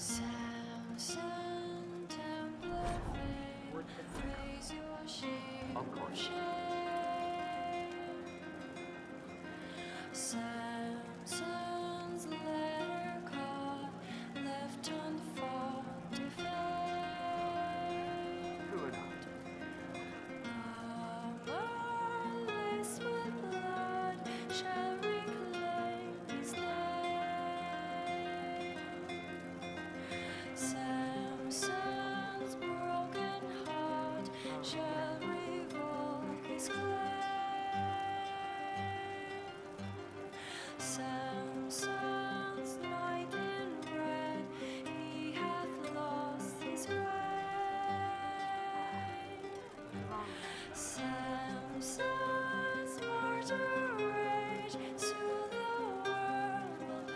Samson, Templar fame, raise your shield of shame. Samson's letter caught, left unfought to fame. Armorless with blood shall reclaim his name. Samson's broken heart shall revoke his claim. Samson's knight in red, he hath lost his way. Samson's martyr rage, soon the world will pay.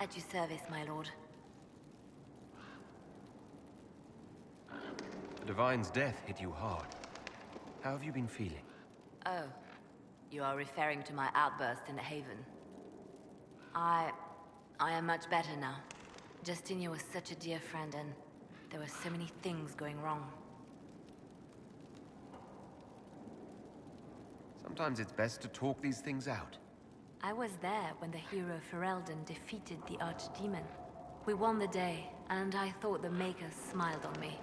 At your service, my lord. The Divine's death hit you hard. How have you been feeling? Oh, you are referring to my outburst in the Haven. I am much better now. Justinia was such a dear friend, and there were so many things going wrong. Sometimes it's best to talk these things out. I was there when the hero Ferelden defeated the Archdemon. We won the day, and I thought the Maker smiled on me.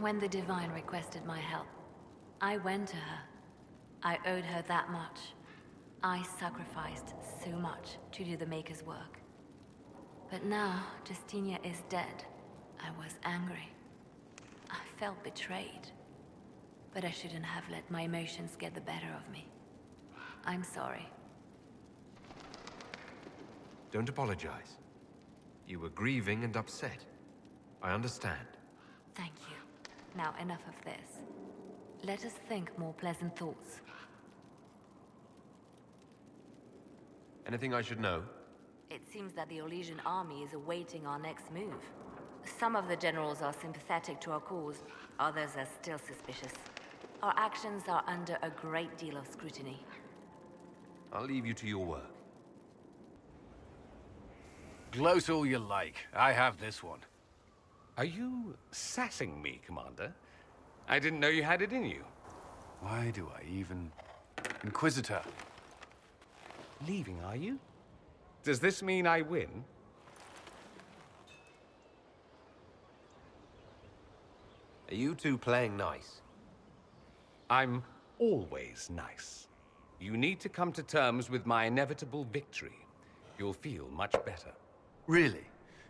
When the Divine requested my help, I went to her. I owed her that much. I sacrificed so much to do the Maker's work. But now, Justinia is dead. I was angry. I felt betrayed. But I shouldn't have let my emotions get the better of me. I'm sorry. Don't apologize. You were grieving and upset. I understand. Thank you. Now enough of this. Let us think more pleasant thoughts. Anything I should know? It seems that the Orlesian army is awaiting our next move. Some of the generals are sympathetic to our cause, others are still suspicious. Our actions are under a great deal of scrutiny. I'll leave you to your work. Gloat all you like. I have this one. Are you sassing me, Commander? I didn't know you had it in you. Why do I even... Inquisitor. Leaving, are you? Does this mean I win? Are you two playing nice? I'm always nice. You need to come to terms with my inevitable victory. You'll feel much better. Really?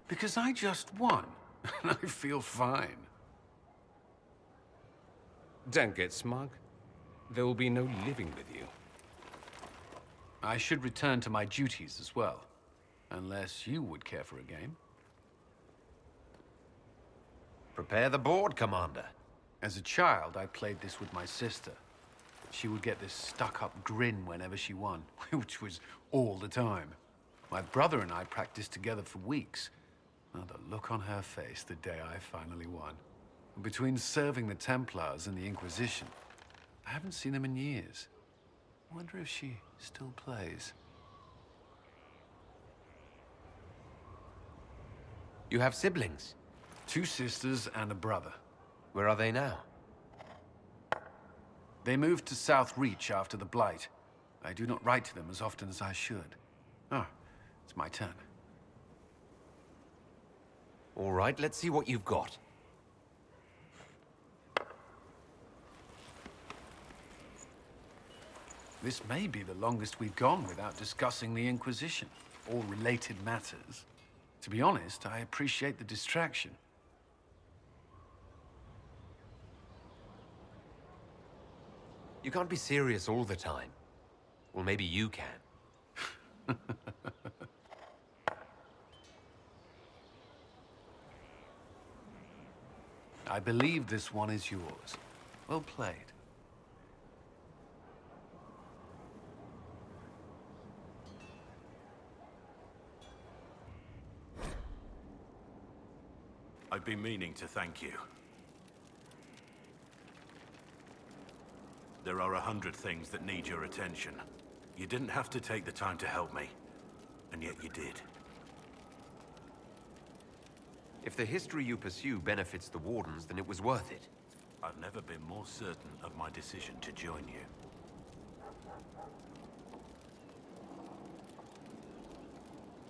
Because I just won, and I feel fine. Don't get smug. There will be no living with you. I should return to my duties as well. Unless you would care for a game. Prepare the board, Commander. As a child, I played this with my sister. She would get this stuck-up grin whenever she won, which was all the time. My brother and I practiced together for weeks. Oh, the look on her face the day I finally won. Between serving the Templars and the Inquisition, I haven't seen them in years. I wonder if she still plays. You have siblings? 2 sisters and a brother. Where are they now? They moved to South Reach after the Blight. I do not write to them as often as I should. Ah, it's my turn. All right, let's see what you've got. This may be the longest we've gone without discussing the Inquisition, or related matters. To be honest, I appreciate the distraction. You can't be serious all the time. Well, maybe you can. I believe this one is yours. Well played. I've been meaning to thank you. There are 100 things that need your attention. You didn't have to take the time to help me. And and yet you did. If the history you pursue benefits the Wardens, then it was worth it. I've never been more certain of my decision to join you.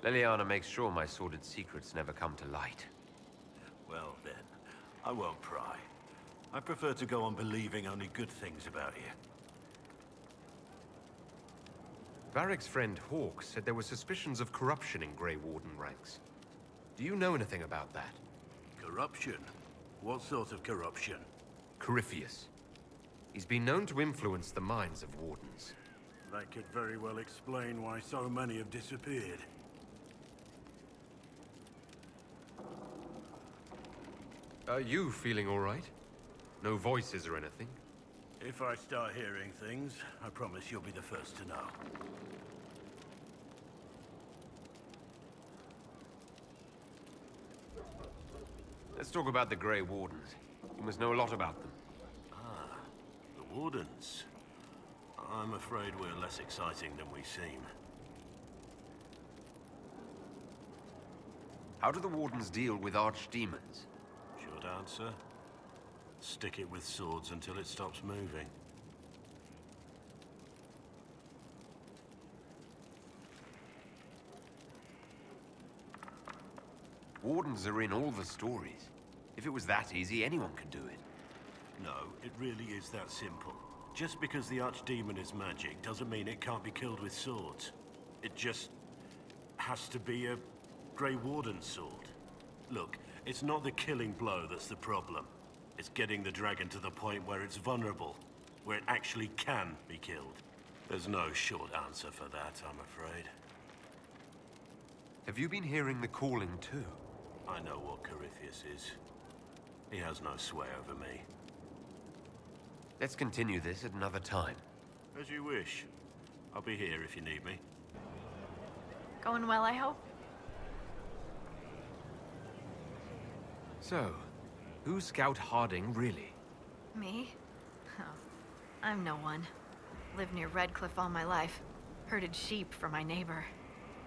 Leliana makes sure my sordid secrets never come to light. Well then, I won't pry. I prefer to go on believing only good things about you. Varric's friend Hawke said there were suspicions of corruption in Grey Warden ranks. Do you know anything about that? Corruption? What sort of corruption? Corypheus. He's been known to influence the minds of Wardens. That could very well explain why so many have disappeared. Are you feeling all right? No voices or anything? If I start hearing things, I promise you'll be the first to know. Let's talk about the Grey Wardens. You must know a lot about them. The Wardens? I'm afraid we're less exciting than we seem. How do the Wardens deal with archdemons? Short answer? Stick it with swords until it stops moving. Wardens are in all the stories. If it was that easy, anyone could do it. No, it really is that simple. Just because the archdemon is magic doesn't mean it can't be killed with swords. It just has to be a Grey Warden sword. Look, it's not the killing blow that's the problem. It's getting the dragon to the point where it's vulnerable, where it actually can be killed. There's no short answer for that, I'm afraid. Have you been hearing the calling too? I know what Corypheus is. He has no sway over me. Let's continue this at another time. As you wish. I'll be here if you need me. Going well, I hope? So, who's Scout Harding really? Me? Oh, I'm no one. Lived near Redcliffe all my life. Herded sheep for my neighbor.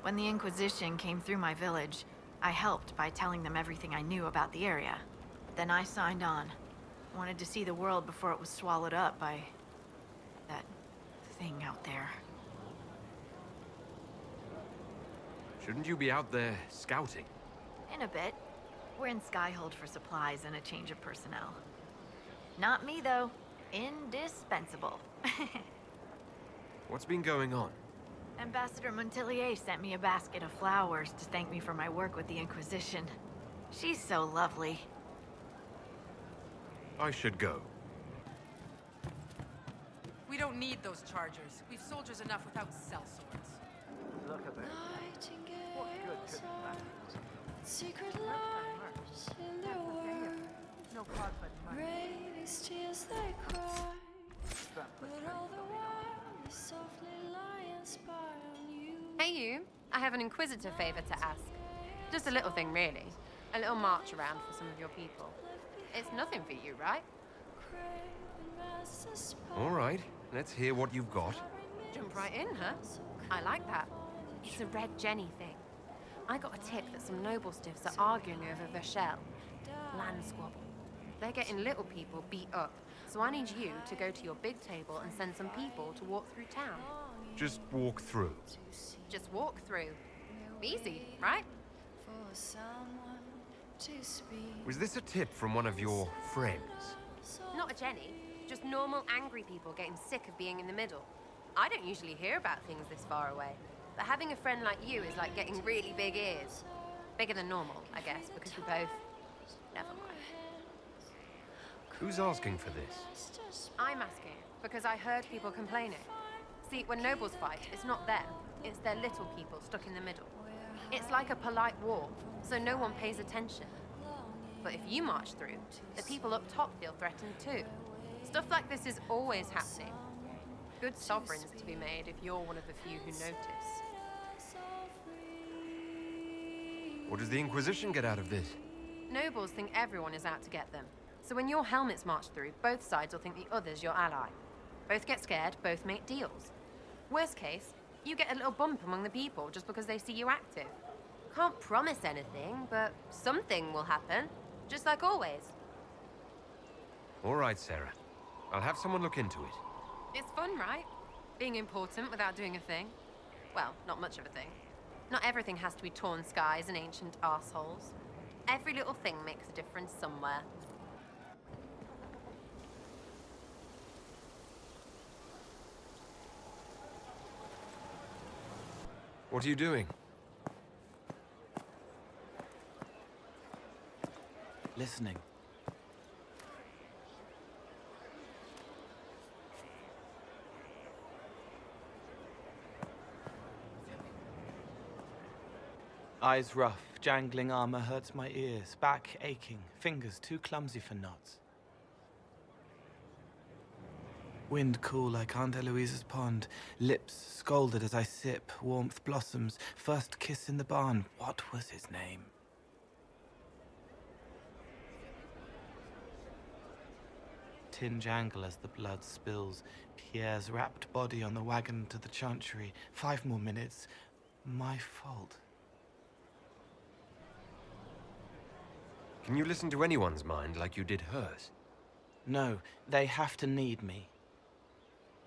When the Inquisition came through my village, I helped by telling them everything I knew about the area. Then I signed on. Wanted to see the world before it was swallowed up by that thing out there. Shouldn't you be out there scouting? In a bit. We're in Skyhold for supplies and a change of personnel. Not me, though. Indispensable. What's been going on? Ambassador Montilier sent me a basket of flowers to thank me for my work with the Inquisition. She's so lovely. I should go. We don't need those chargers. We've soldiers enough without sellswords. Nightingales are secret lives in their words. Brave these tears they cry, but all the while they softly lie and spy on you. Hey you, I have an Inquisitor favor to ask. Just a little thing really. A little march around for some of your people. It's nothing for you, right? All right, let's hear what you've got. Jump right in, huh? I like that. It's a Red Jenny thing. I got a tip that some noble stiffs are arguing over Vachel. Land squabble. They're getting little people beat up, so I need you to go to your big table and send some people to walk through town. Just walk through. Just walk through. Easy, right? For someone to speak. Was this a tip from one of your friends? Not a Jenny, just normal angry people getting sick of being in the middle. I don't usually hear about things this far away, but having a friend like you is like getting really big ears. Bigger than normal, I guess, because we both... Never mind. Who's asking for this? I'm asking because I heard people complaining. See, when nobles fight, it's not them, it's their little people stuck in the middle. It's like a polite war, so no one pays attention. But if you march through, the people up top feel threatened too. Stuff like this is always happening. Good sovereigns to be made if you're one of the few who notice. What does the Inquisition get out of this? Nobles think everyone is out to get them. So when your helmets march through, both sides will think the other's your ally. Both get scared, both make deals. Worst case, You get a little bump among the people just because they see you active. Can't promise anything, but something will happen. Just like always. All right, Sarah. I'll have someone look into it. It's fun, right? Being important without doing a thing. Well, not much of a thing. Not everything has to be torn skies and ancient arseholes. Every little thing makes a difference somewhere. What are you doing? Listening. Eyes rough, jangling armor hurts my ears, back aching, fingers too clumsy for knots. Wind cool like Aunt Eloise's pond, lips scalded as I sip, warmth blossoms, first kiss in the barn. What was his name? Tin jangle as the blood spills, Pierre's wrapped body on the wagon to the chantry. 5 more minutes. My fault. Can you listen to anyone's mind like you did hers? No, they have to need me.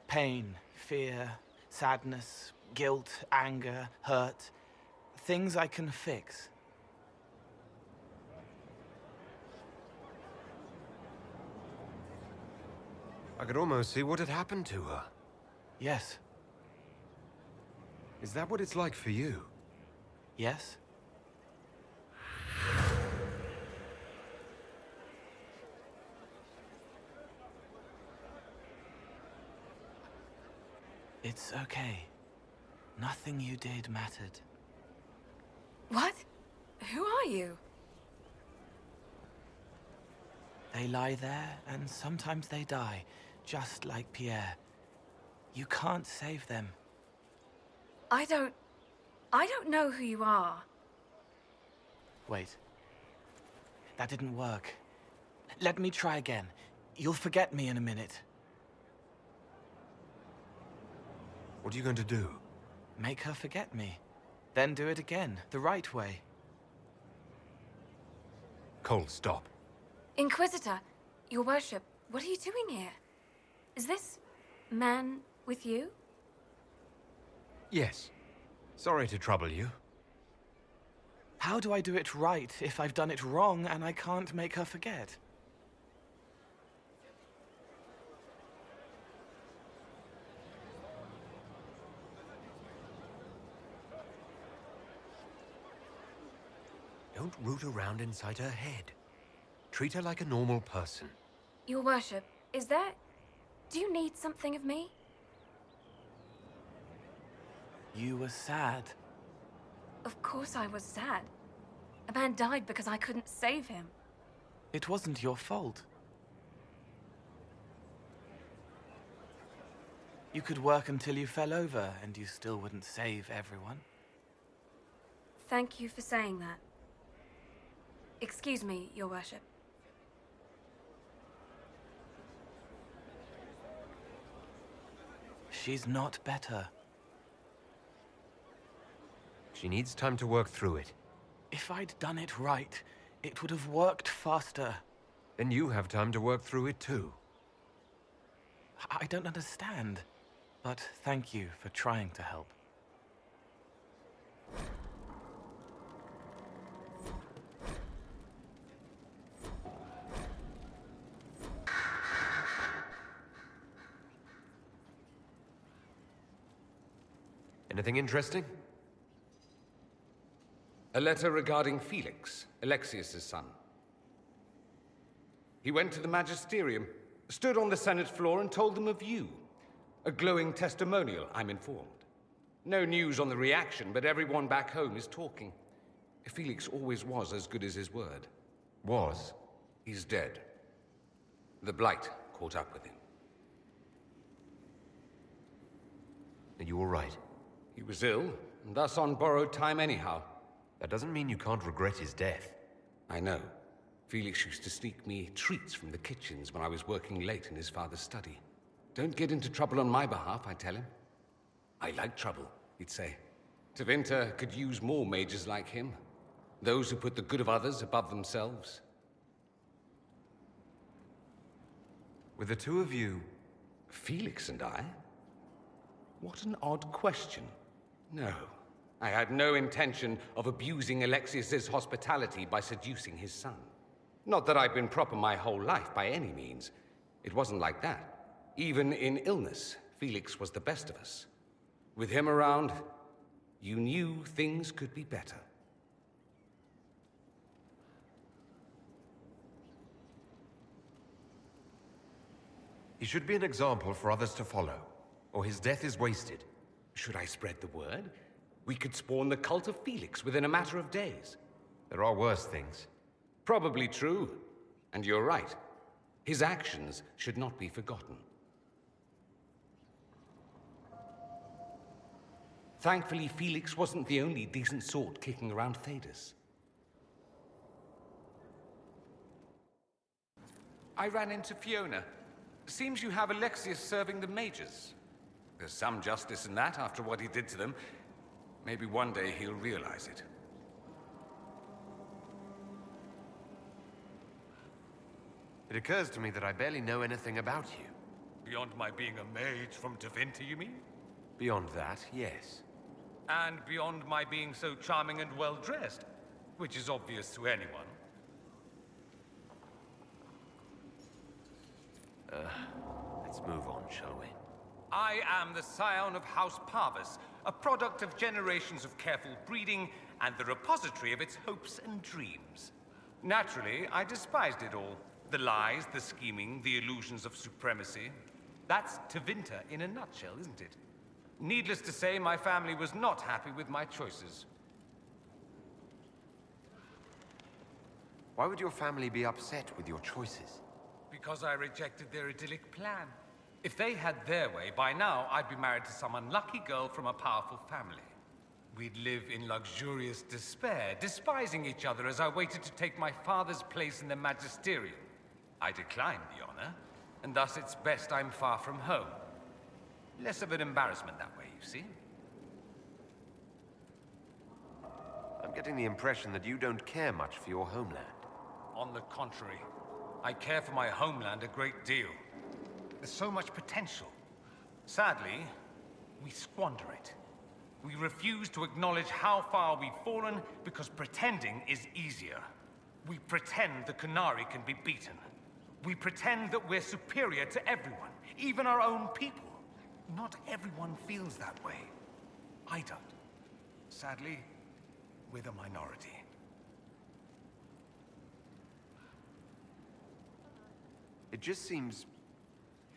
Pain, fear, sadness, guilt, anger, hurt. Things I can fix. I could almost see what had happened to her. Yes. Is that what it's like for you? Yes? It's okay. Nothing you did mattered. What? Who are you? They lie there, and sometimes they die, just like Pierre. You can't save them. I don't know who you are. Wait. That didn't work. Let me try again. You'll forget me in a minute. What are you going to do? Make her forget me. Then do it again, the right way. Cole, stop. Inquisitor, your worship, what are you doing here? Is this man with you? Yes. Sorry to trouble you. How do I do it right if I've done it wrong and I can't make her forget? Don't root around inside her head. Treat her like a normal person. Your worship, is there... Do you need something of me? You were sad. Of course I was sad. A man died because I couldn't save him. It wasn't your fault. You could work until you fell over, and you still wouldn't save everyone. Thank you for saying that. Excuse me, your worship. She's not better. She needs time to work through it. If I'd done it right, it would have worked faster. Then you have time to work through it too. I don't understand, but thank you for trying to help. Anything interesting? A letter regarding Felix, Alexius's son. He went to the magisterium, stood on the Senate floor and told them of you. A glowing testimonial, I'm informed. No news on the reaction, but everyone back home is talking. Felix always was as good as his word. Was? He's dead. The Blight caught up with him. Are you all right? He was ill, and thus on borrowed time anyhow. That doesn't mean you can't regret his death. I know. Felix used to sneak me treats from the kitchens when I was working late in his father's study. Don't get into trouble on my behalf, I tell him. I like trouble. he'd say. Tevinter could use more mages like him. Those who put the good of others above themselves. With the two of you... Felix and I? What an odd question. No, I had no intention of abusing Alexius's hospitality by seducing his son. Not that I've been proper my whole life, by any means. It wasn't like that. Even in illness, Felix was the best of us. With him around, you knew things could be better. He should be an example for others to follow, or his death is wasted. Should I spread the word? We could spawn the cult of Felix within a matter of days. There are worse things. Probably true. And you're right. His actions should not be forgotten. Thankfully, Felix wasn't the only decent sort kicking around Thedas. I ran into Fiona. Seems you have Alexius serving the mages. There's some justice in that after what he did to them. Maybe one day he'll realize it. It occurs to me that I barely know anything about you. Beyond my being a mage from Tevinter, you mean? Beyond that, yes. And beyond my being so charming and well-dressed, which is obvious to anyone. Let's move on, shall we? I am the scion of House Parvis, a product of generations of careful breeding and the repository of its hopes and dreams. Naturally, I despised it all. The lies, the scheming, the illusions of supremacy. That's Tevinter in a nutshell, isn't it? Needless to say, my family was not happy with my choices. Why would your family be upset with your choices? Because I rejected their idyllic plan. If they had their way, by now I'd be married to some unlucky girl from a powerful family. We'd live in luxurious despair, despising each other as I waited to take my father's place in the magisterium. I declined the honor, and thus it's best I'm far from home. Less of an embarrassment that way, you see. I'm getting the impression that you don't care much for your homeland. On the contrary, I care for my homeland a great deal. There's so much potential. Sadly, we squander it. We refuse to acknowledge how far we've fallen because pretending is easier. We pretend the Qunari can be beaten. We pretend that we're superior to everyone, even our own people. Not everyone feels that way. I don't. Sadly, we're the minority. It just seems...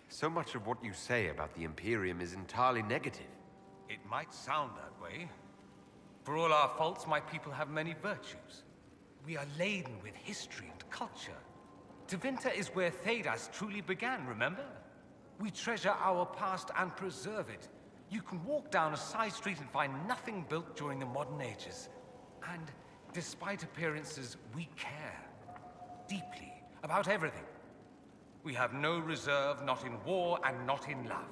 so much of what you say about the Imperium is entirely negative. It might sound that way. For all our faults, my people have many virtues. We are laden with history and culture. Tevinter is where Thedas truly began, remember? We treasure our past and preserve it. You can walk down a side street and find nothing built during the modern ages. And despite appearances, we care. Deeply. About everything. We have no reserve, not in war and not in love.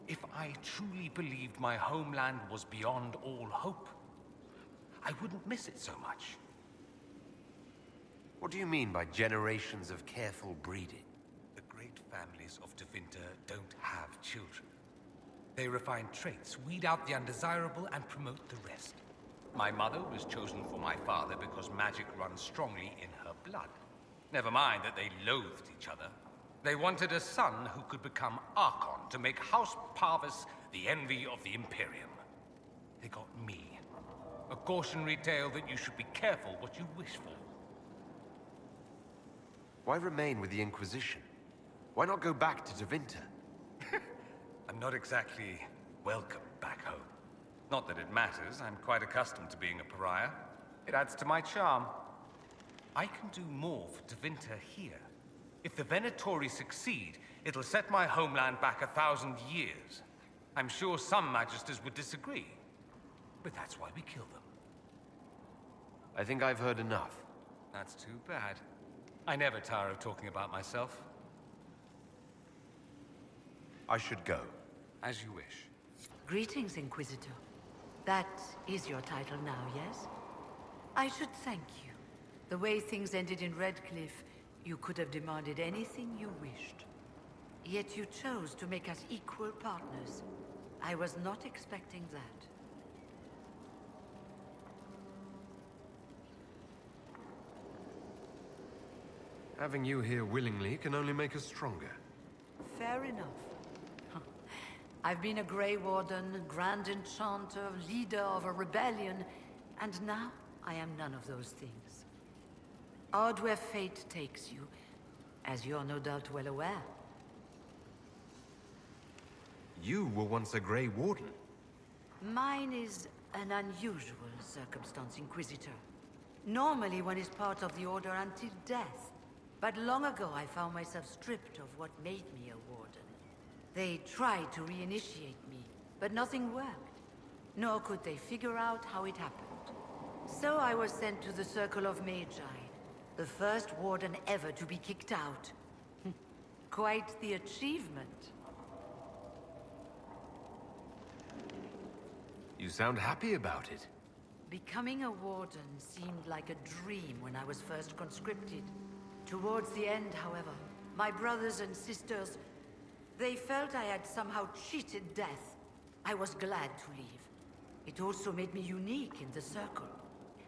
If I truly believed my homeland was beyond all hope, I wouldn't miss it so much. What do you mean by generations of careful breeding? The great families of Tevinter don't have children. They refine traits, weed out the undesirable, and promote the rest. My mother was chosen for my father because magic runs strongly in her blood. Never mind that they loathed each other. They wanted a son who could become Archon to make House Parvis the envy of the Imperium. They got me. A cautionary tale that you should be careful what you wish for. Why remain with the Inquisition? Why not go back to Tevinter? I'm not exactly welcome back home. Not that it matters, I'm quite accustomed to being a pariah. It adds to my charm. I can do more for Tevinter here. If the Venatori succeed, it'll set my homeland back 1,000 years. I'm sure some magisters would disagree, but that's why we kill them. I think I've heard enough. That's too bad. I never tire of talking about myself. I should go. As you wish. Greetings, Inquisitor. That is your title now, yes? I should thank you. The way things ended in Redcliffe, you could have demanded anything you wished. Yet you chose to make us equal partners. I was not expecting that. Having you here willingly can only make us stronger. Fair enough. I've been a Grey Warden, Grand Enchanter, leader of a rebellion, and now I am none of those things. Odd where fate takes you, as you're no doubt well aware. You were once a Grey Warden. Mine is an unusual circumstance, Inquisitor. Normally one is part of the Order until death. But long ago I found myself stripped of what made me a Warden. They tried to reinitiate me, but nothing worked. Nor could they figure out how it happened. So I was sent to the Circle of Magi, the first Warden ever to be kicked out. Quite the achievement. You sound happy about it. Becoming a Warden seemed like a dream when I was first conscripted. Towards the end, however, my brothers and sisters, they felt I had somehow cheated death. I was glad to leave. It also made me unique in the Circle.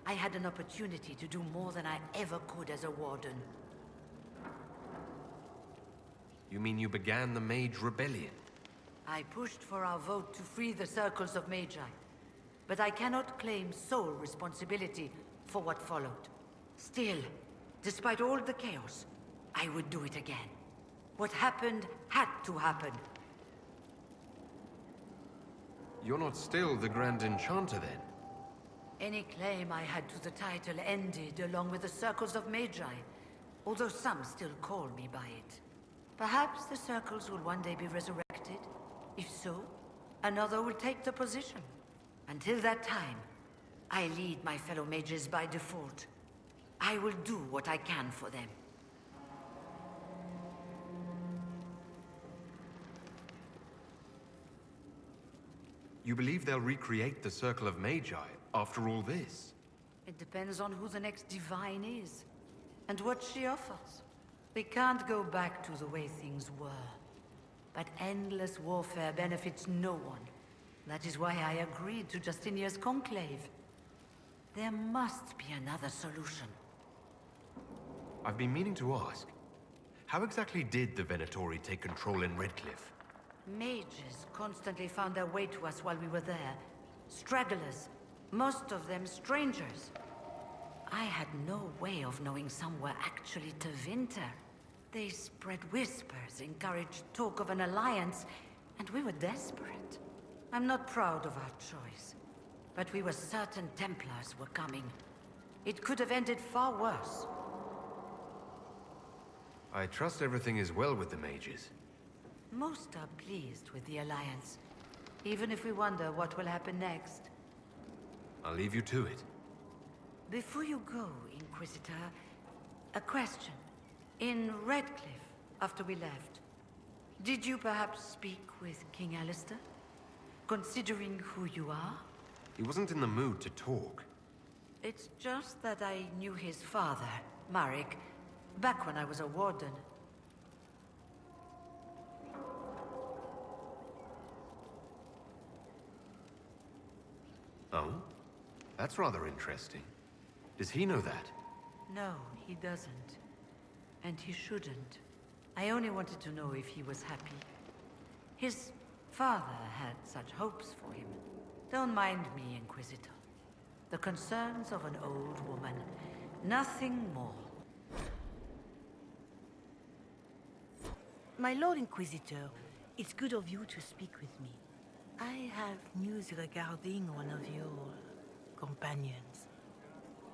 I had an opportunity to do more than I ever could as a Warden. You mean you began the Mage Rebellion? I pushed for our vote to free the Circles of Magi. But I cannot claim sole responsibility for what followed. Still, despite all the chaos, I would do it again. What happened had to happen. You're not still the Grand Enchanter, then? Any claim I had to the title ended along with the Circles of Magi, although some still call me by it. Perhaps the Circles will one day be resurrected. If so, another will take the position. Until that time, I lead my fellow mages by default. I will do what I can for them. You believe they'll recreate the Circle of Magi after all this? It depends on who the next divine is, and what she offers. We can't go back to the way things were. But endless warfare benefits no one. That is why I agreed to Justinia's conclave. There must be another solution. I've been meaning to ask, how exactly did the Venatori take control in Redcliffe? Mages constantly found their way to us while we were there. Stragglers, most of them strangers. I had no way of knowing some were actually Tevinter. They spread whispers, encouraged talk of an alliance, and we were desperate. I'm not proud of our choice, but we were certain Templars were coming. It could have ended far worse. I trust everything is well with the mages. Most are pleased with the alliance, even if we wonder what will happen next. I'll leave you to it. Before you go, Inquisitor, a question. In Redcliffe, after we left, did you perhaps speak with King Alistair? Considering who you are? He wasn't in the mood to talk. It's just that I knew his father, Marek, back when I was a warden. Oh? That's rather interesting. Does he know that? No, he doesn't. And he shouldn't. I only wanted to know if he was happy. His father had such hopes for him. Don't mind me, Inquisitor. The concerns of an old woman. Nothing more. My Lord Inquisitor, it's good of you to speak with me. I have news regarding one of your companions,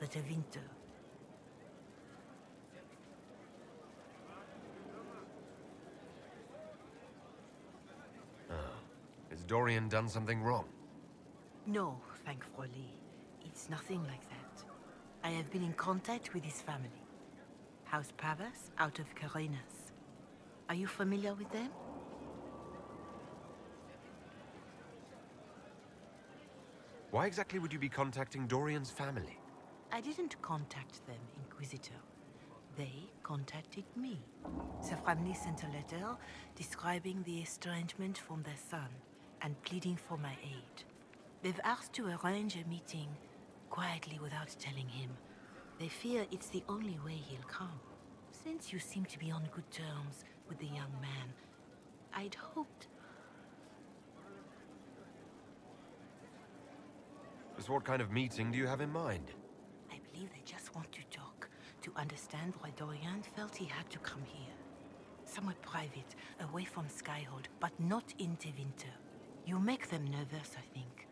the Tevinter. Has Dorian done something wrong? No, thankfully. It's nothing like that. I have been in contact with his family. House Pavas, out of Carenas. Are you familiar with them? Why exactly would you be contacting Dorian's family? I didn't contact them, Inquisitor. They contacted me. The family sent a letter describing the estrangement from their son and pleading for my aid. They've asked to arrange a meeting quietly without telling him. They fear it's the only way he'll come. Since you seem to be on good terms with the young man, I'd hoped... Just what kind of meeting do you have in mind? I believe they just want to talk, to understand why Dorian felt he had to come here. Somewhere private, away from Skyhold, but not in Tevinter. You make them nervous, I think.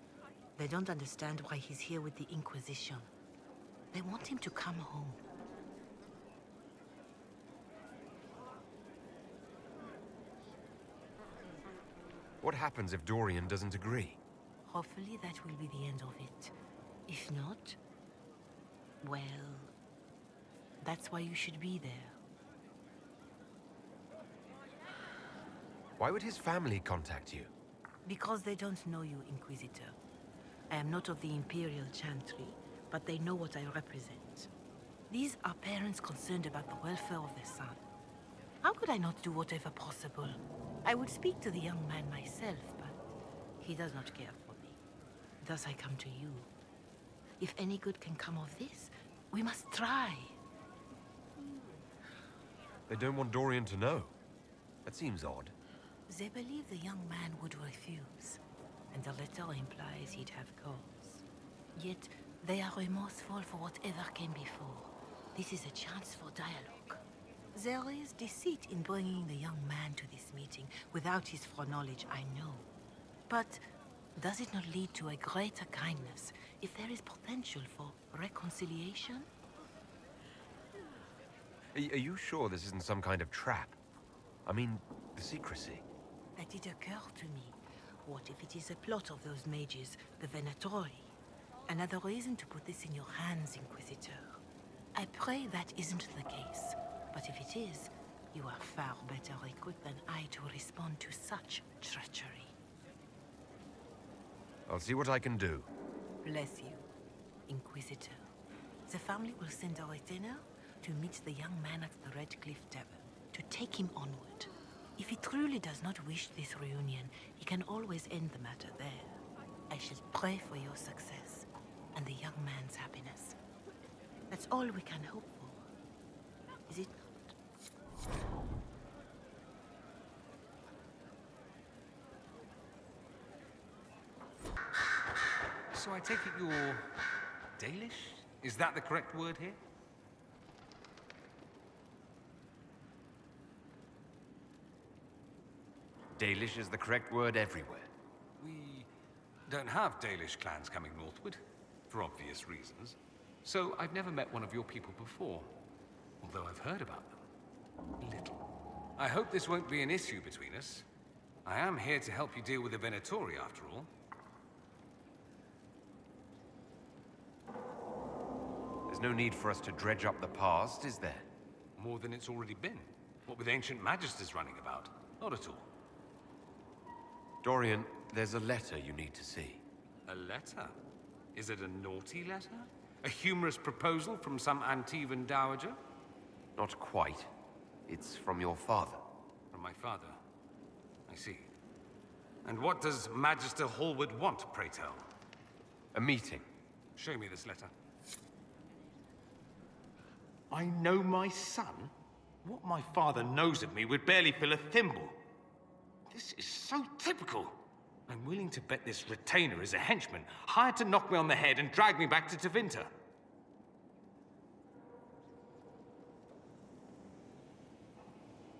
They don't understand why he's here with the Inquisition. They want him to come home. What happens if Dorian doesn't agree? Hopefully that will be the end of it. If not, well, that's why you should be there. Why would his family contact you? Because they don't know you, Inquisitor. I am not of the Imperial Chantry, but they know what I represent. These are parents concerned about the welfare of their son. How could I not do whatever possible? I would speak to the young man myself, but he does not care for me. Thus I come to you. If any good can come of this, we must try. They don't want Dorian to know. That seems odd. They believe the young man would refuse, and the letter implies he'd have cause. Yet, they are remorseful for whatever came before. This is a chance for dialogue. There is deceit in bringing the young man to this meeting without his foreknowledge, I know. But does it not lead to a greater kindness if there is potential for reconciliation? Are you sure this isn't some kind of trap? I mean, the secrecy. That did occur to me. What if it is a plot of those mages, the Venatori? Another reason to put this in your hands, Inquisitor. I pray that isn't the case. But if it is, you are far better equipped than I to respond to such treachery. I'll see what I can do. Bless you, Inquisitor. The family will send a retainer to meet the young man at the Red Cliff Tavern, to take him onward. If he truly does not wish this reunion, he can always end the matter there. I shall pray for your success, and the young man's happiness. That's all we can hope for, is it not? So I take it you're Dalish? Is that the correct word here? Dalish is the correct word everywhere. We don't have Dalish clans coming northward, for obvious reasons. So I've never met one of your people before, although I've heard about them. Little. I hope this won't be an issue between us. I am here to help you deal with the Venatori, after all. There's no need for us to dredge up the past, is there? More than it's already been. What with ancient magisters running about? Not at all. Dorian, there's a letter you need to see. A letter? Is it a naughty letter? A humorous proposal from some Antivan dowager? Not quite. It's from your father. From my father? I see. And what does Magister Hallward want, pray tell? A meeting. Show me this letter. I know my son? What my father knows of me would barely fill a thimble. This is so typical. I'm willing to bet this retainer is a henchman, hired to knock me on the head and drag me back to Tevinter.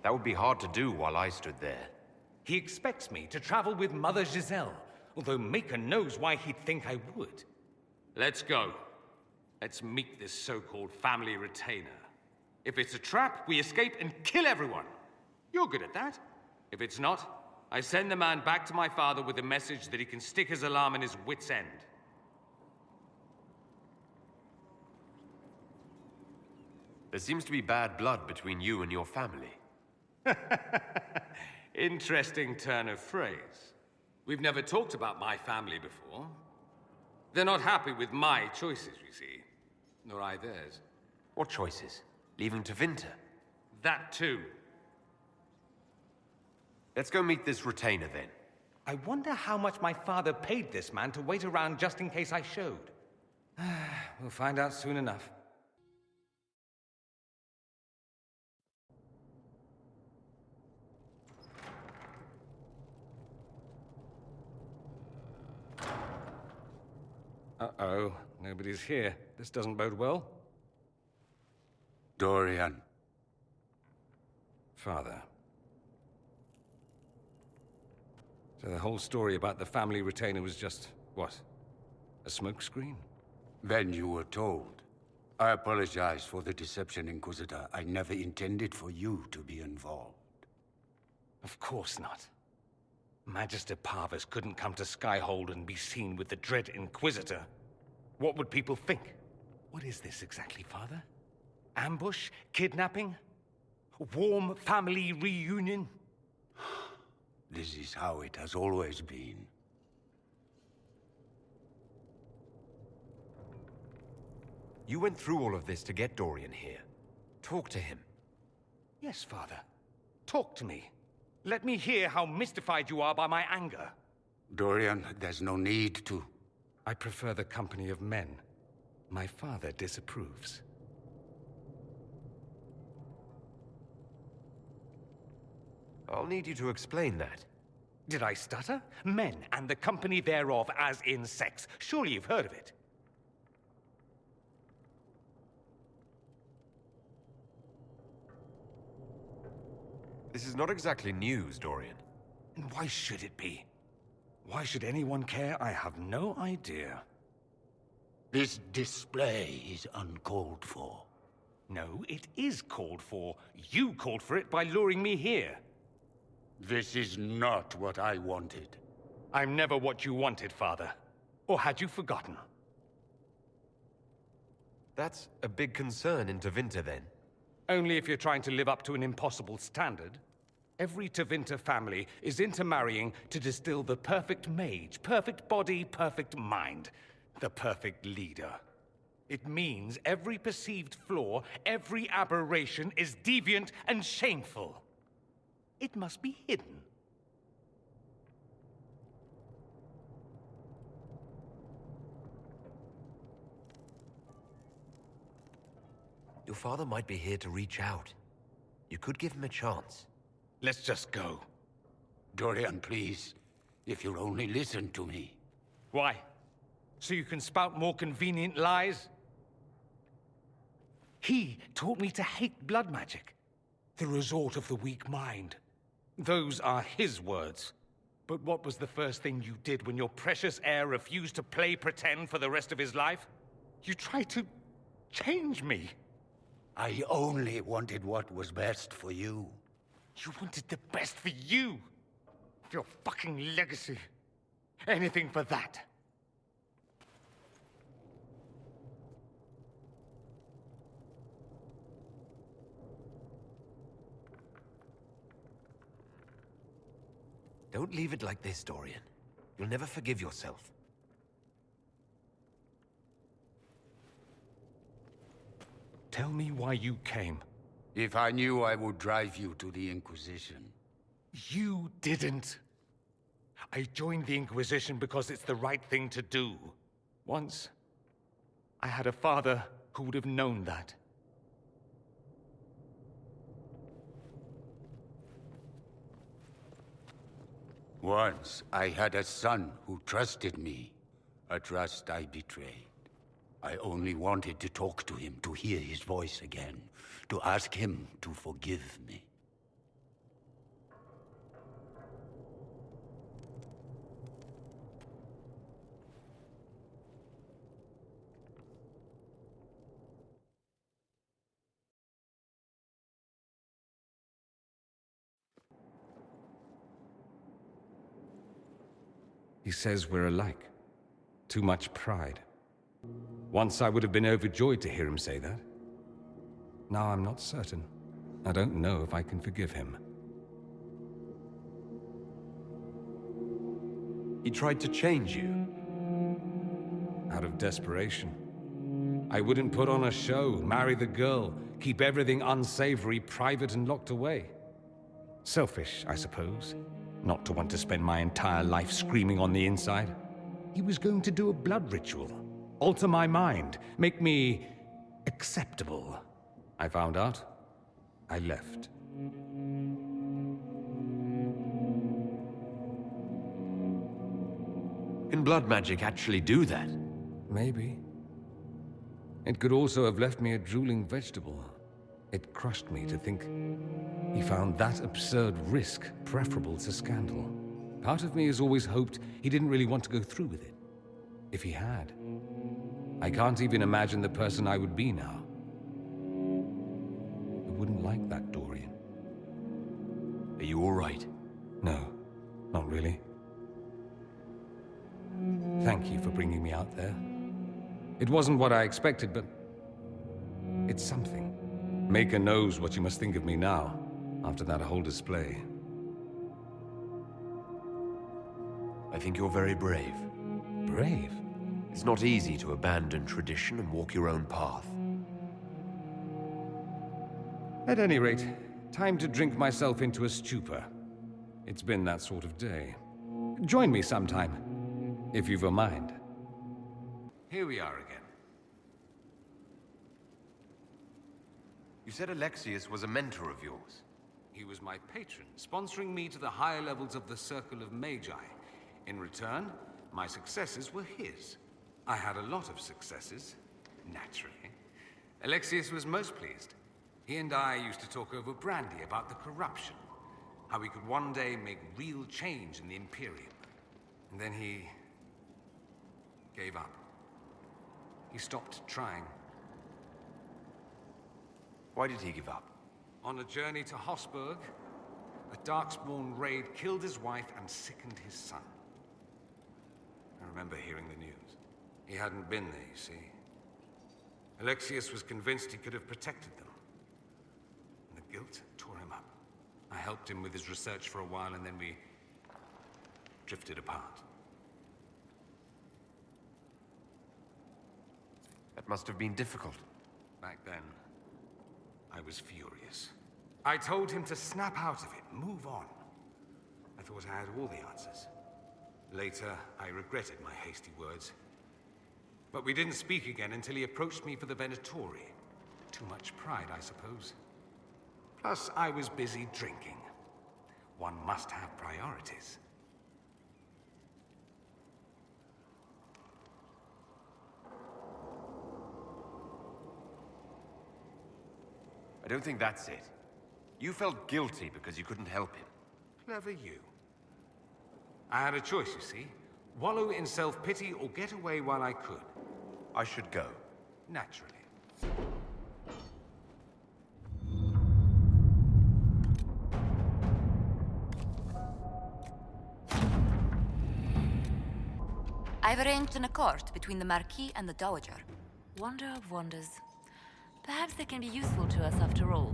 That would be hard to do while I stood there. He expects me to travel with Mother Giselle, although Maker knows why he'd think I would. Let's go. Let's meet this so-called family retainer. If it's a trap, we escape and kill everyone. You're good at that. If it's not, I send the man back to my father with a message that he can stick his alarm in his wit's end. There seems to be bad blood between you and your family. Interesting turn of phrase. We've never talked about my family before. They're not happy with my choices, you see. Nor I theirs. What choices? Leaving Tevinter? That too. Let's go meet this retainer then. I wonder how much my father paid this man to wait around just in case I showed. We'll find out soon enough. Uh-oh, nobody's here. This doesn't bode well. Dorian. Father. So the whole story about the family retainer was just, what? A smokescreen? Then you were told. I apologize for the deception, Inquisitor. I never intended for you to be involved. Of course not. Magister Parvus couldn't come to Skyhold and be seen with the dread Inquisitor. What would people think? What is this exactly, Father? Ambush? Kidnapping? Warm family reunion? This is how it has always been. You went through all of this to get Dorian here. Talk to him. Yes, Father. Talk to me. Let me hear how mystified you are by my anger. Dorian, there's no need to. I prefer the company of men. My father disapproves. I'll need you to explain that. Did I stutter? Men and the company thereof as in sex. Surely you've heard of it. This is not exactly news, Dorian. And why should it be? Why should anyone care? I have no idea. This display is uncalled for. No, it is called for. You called for it by luring me here. This is not what I wanted. I'm never what you wanted, Father. Or had you forgotten? That's a big concern in Tevinter, then. Only if you're trying to live up to an impossible standard. Every Tevinter family is intermarrying to distill the perfect mage, perfect body, perfect mind, the perfect leader. It means every perceived flaw, every aberration is deviant and shameful. It must be hidden. Your father might be here to reach out. You could give him a chance. Let's just go. Dorian, please. If you'll only listen to me. Why? So you can spout more convenient lies? He taught me to hate blood magic. The resort of the weak mind. Those are his words. But what was the first thing you did when your precious heir refused to play pretend for the rest of his life? You tried to change me. I only wanted what was best for you. You wanted the best for you. Your fucking legacy. Anything for that. Don't leave it like this, Dorian. You'll never forgive yourself. Tell me why you came. If I knew, I would drive you to the Inquisition. You didn't. I joined the Inquisition because it's the right thing to do. Once, I had a father who would have known that. Once, I had a son who trusted me. A trust I betrayed. I only wanted to talk to him, to hear his voice again, to ask him to forgive me. He says we're alike. Too much pride. Once I would have been overjoyed to hear him say that. Now I'm not certain. I don't know if I can forgive him. He tried to change you. out of desperation. I wouldn't put on a show, marry the girl, keep everything unsavory, private and locked away. Selfish, I suppose, not to want to spend my entire life screaming on the inside. He was going to do a blood ritual, alter my mind, make me acceptable. I found out. I left. Can blood magic actually do that? Maybe. It could also have left me a drooling vegetable. It crushed me to think he found that absurd risk preferable to scandal. Part of me has always hoped he didn't really want to go through with it. If he had, I can't even imagine the person I would be now. I wouldn't like that, Dorian. Are you all right? No, not really. Thank you for bringing me out there. It wasn't what I expected, but it's something. Maker knows what you must think of me now, after that whole display. I think you're very brave. Brave? It's not easy to abandon tradition and walk your own path. At any rate, time to drink myself into a stupor. It's been that sort of day. Join me sometime, if you've a mind. Here we are again. You said Alexius was a mentor of yours. He was my patron, sponsoring me to the higher levels of the Circle of Magi. In return, my successes were his. I had a lot of successes, naturally. Alexius was most pleased. He and I used to talk over brandy about the corruption, how we could one day make real change in the Imperium. And then he gave up. He stopped trying. Why did he give up? On a journey to Hossberg, a Darkspawn raid killed his wife and sickened his son. I remember hearing the news. He hadn't been there, you see. Alexius was convinced he could have protected them. And the guilt tore him up. I helped him with his research for a while, and then we drifted apart. That must have been difficult. Back then, I was furious. I told him to snap out of it, move on. I thought I had all the answers. Later, I regretted my hasty words. But we didn't speak again until he approached me for the Venatori. Too much pride, I suppose. Plus, I was busy drinking. One must have priorities. I don't think that's it. You felt guilty because you couldn't help him. Clever you. I had a choice, you see. Wallow in self-pity or get away while I could. I should go. Naturally. I've arranged an accord between the Marquis and the Dowager. Wonder of wonders. Perhaps they can be useful to us after all.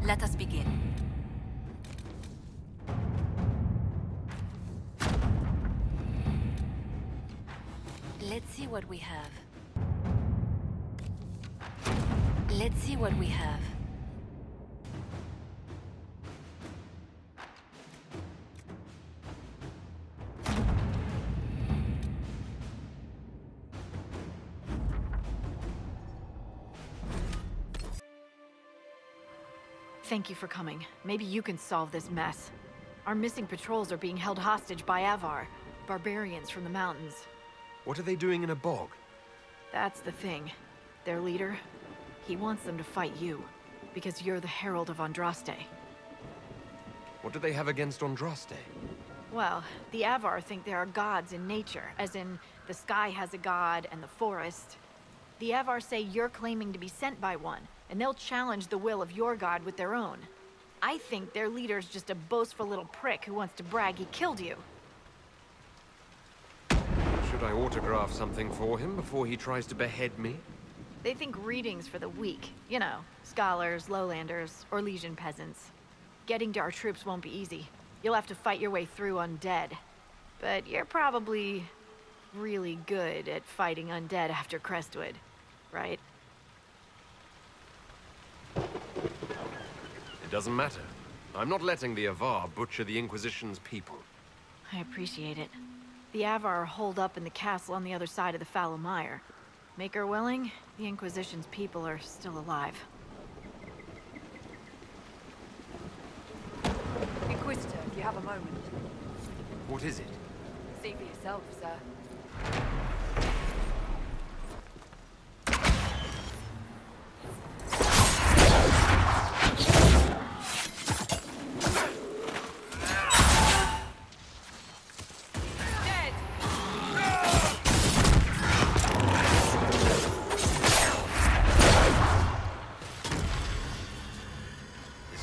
Let us begin. Let's see what we have. Let's see what we have. Thank you for coming. Maybe you can solve this mess. Our missing patrols are being held hostage by Avar, barbarians from the mountains. What are they doing in a bog? That's the thing. Their leader, he wants them to fight you, because you're the Herald of Andraste. What do they have against Andraste? Well, the Avar think there are gods in nature, as in the sky has a god and the forest. The Avar say you're claiming to be sent by one, and they'll challenge the will of your god with their own. I think their leader's just a boastful little prick who wants to brag he killed you. Should I autograph something for him before he tries to behead me? They think readings for the weak. You know, scholars, lowlanders, or legion peasants. Getting to our troops won't be easy. You'll have to fight your way through undead. But you're probably really good at fighting undead after Crestwood, right? It doesn't matter. I'm not letting the Avar butcher the Inquisition's people. I appreciate it. The Avar are holed up in the castle on the other side of the fallow mire. Maker willing, the Inquisition's people are still alive. Inquisitor, if you have a moment. What is it? See for yourself, sir.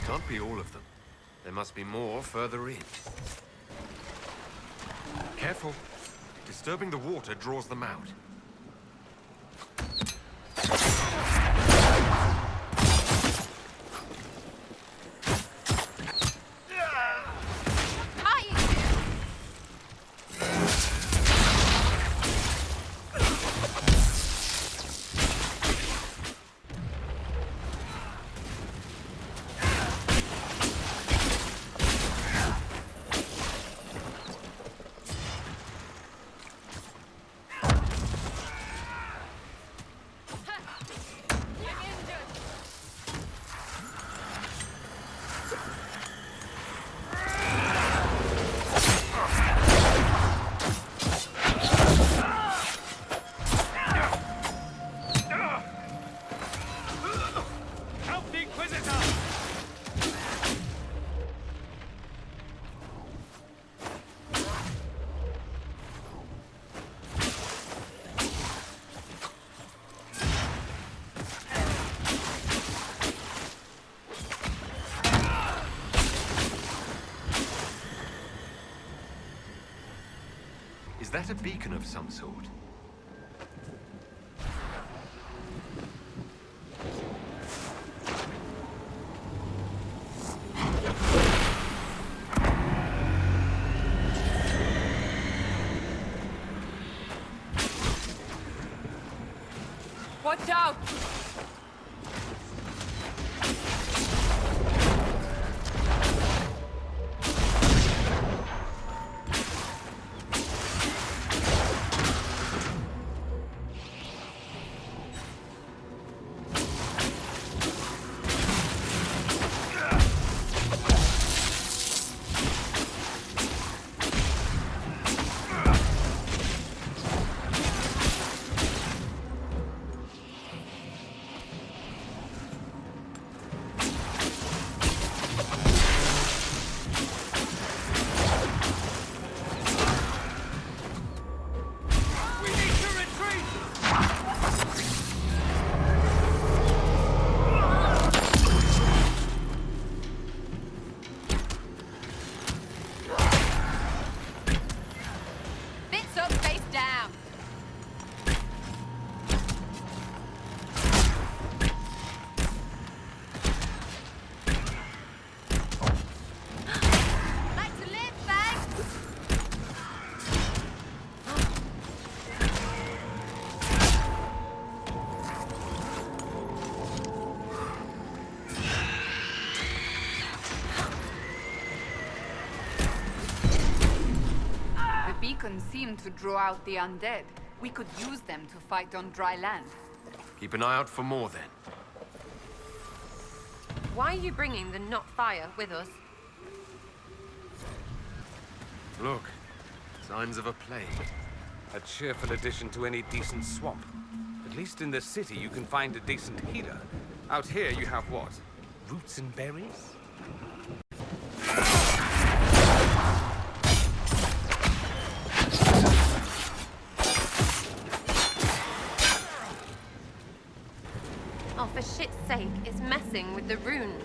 Can't be all of them. There must be more further in. Careful. Disturbing the water draws them out. Is that a beacon of some sort? Watch out! Beacons seem to draw out the undead. We could use them to fight on dry land. Keep an eye out for more, then. Why are you bringing the not fire with us? Look. Signs of a plague. A cheerful addition to any decent swamp. At least in the city you can find a decent healer. Out here you have what? Roots and berries? Oh, for shit's sake, it's messing with the runes.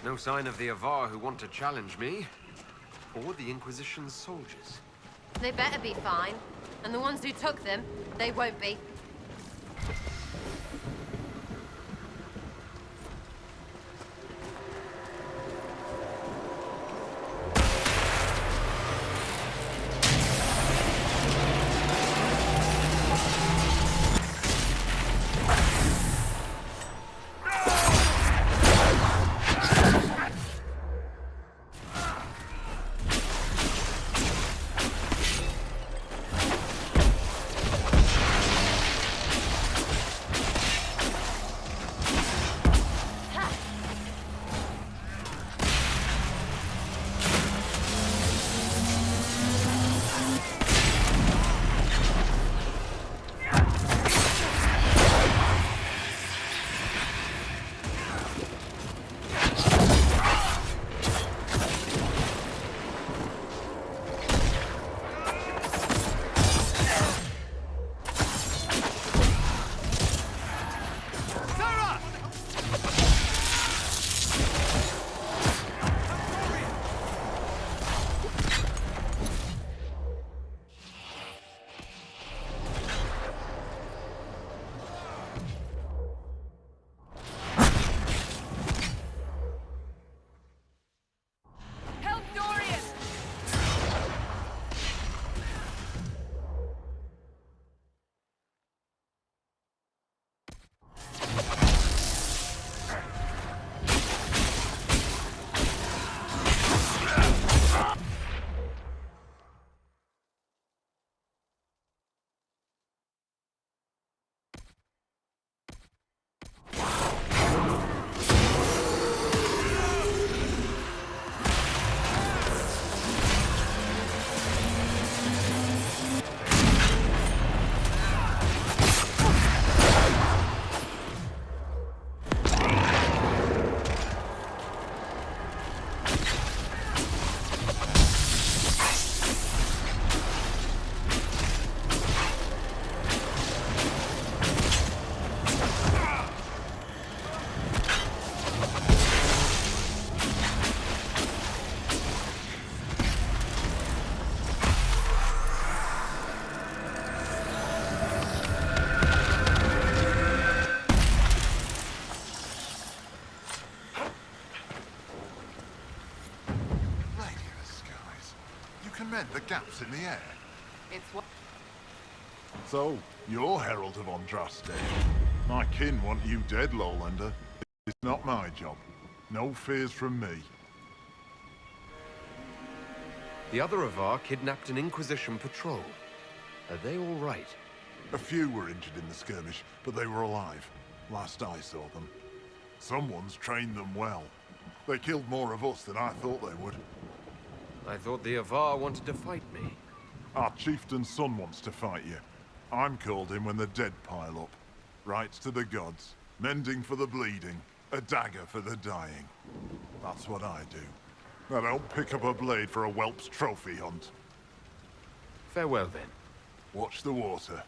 No sign of the Avar who want to challenge me, or the Inquisition's soldiers. They better be fine. And the ones who took them, they won't be. The gaps in the air. It's what? So, you're Herald of Andraste. My kin want you dead, Lowlander. It's not my job. No fears from me. The other Avar kidnapped an Inquisition patrol. Are they all right? A few were injured in the skirmish, but they were alive. Last I saw them. Someone's trained them well. They killed more of us than I thought they would. I thought the Avar wanted to fight me. Our chieftain's son wants to fight you. I'm called in when the dead pile up. Rites to the gods, mending for the bleeding, a dagger for the dying. That's what I do. I don't pick up a blade for a whelp's trophy hunt. Farewell, then. Watch the water.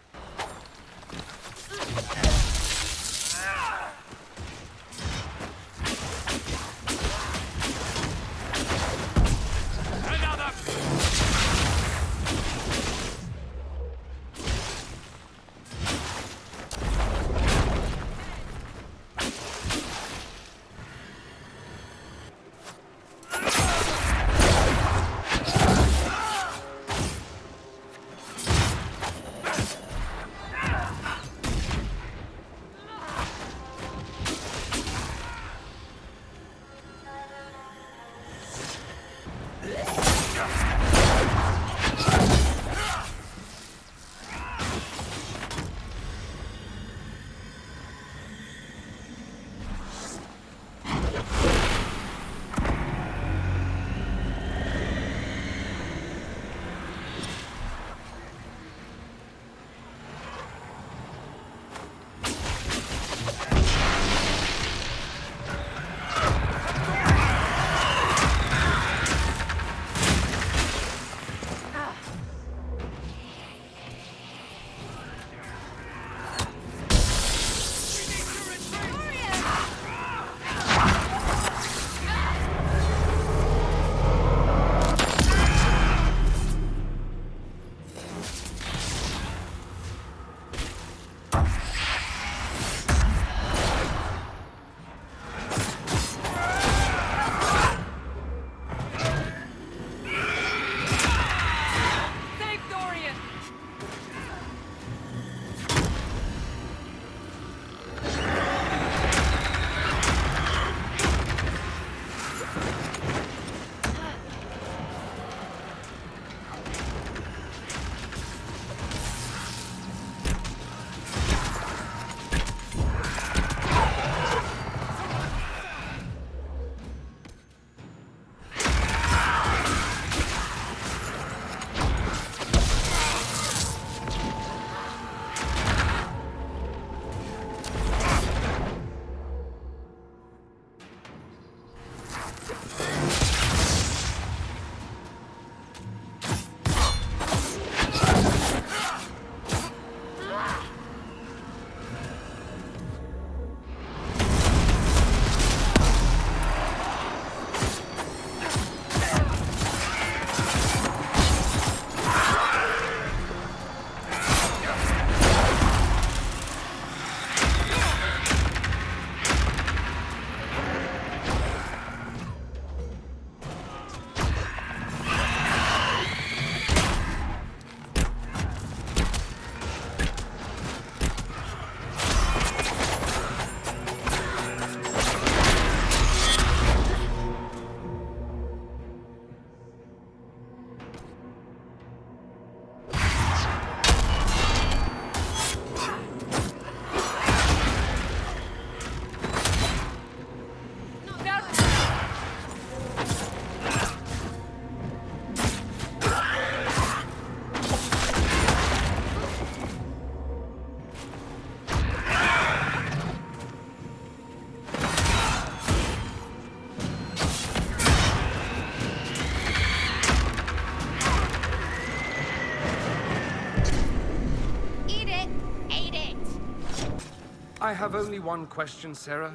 I have only one question, Sarah.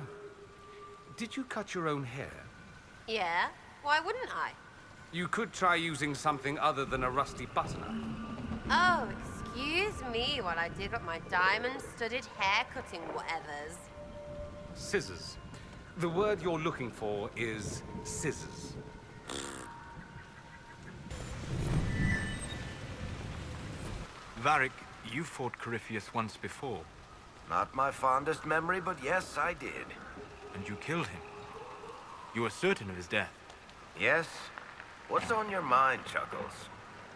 Did you cut your own hair? Yeah? Why wouldn't I? You could try using something other than a rusty butter knife. Oh, excuse me while I dig up my diamond-studded hair-cutting whatevers. Scissors. The word you're looking for is scissors. Varric, you fought Corypheus once before. Not my fondest memory, but yes, I did. And you killed him. You were certain of his death. Yes? What's on your mind, Chuckles?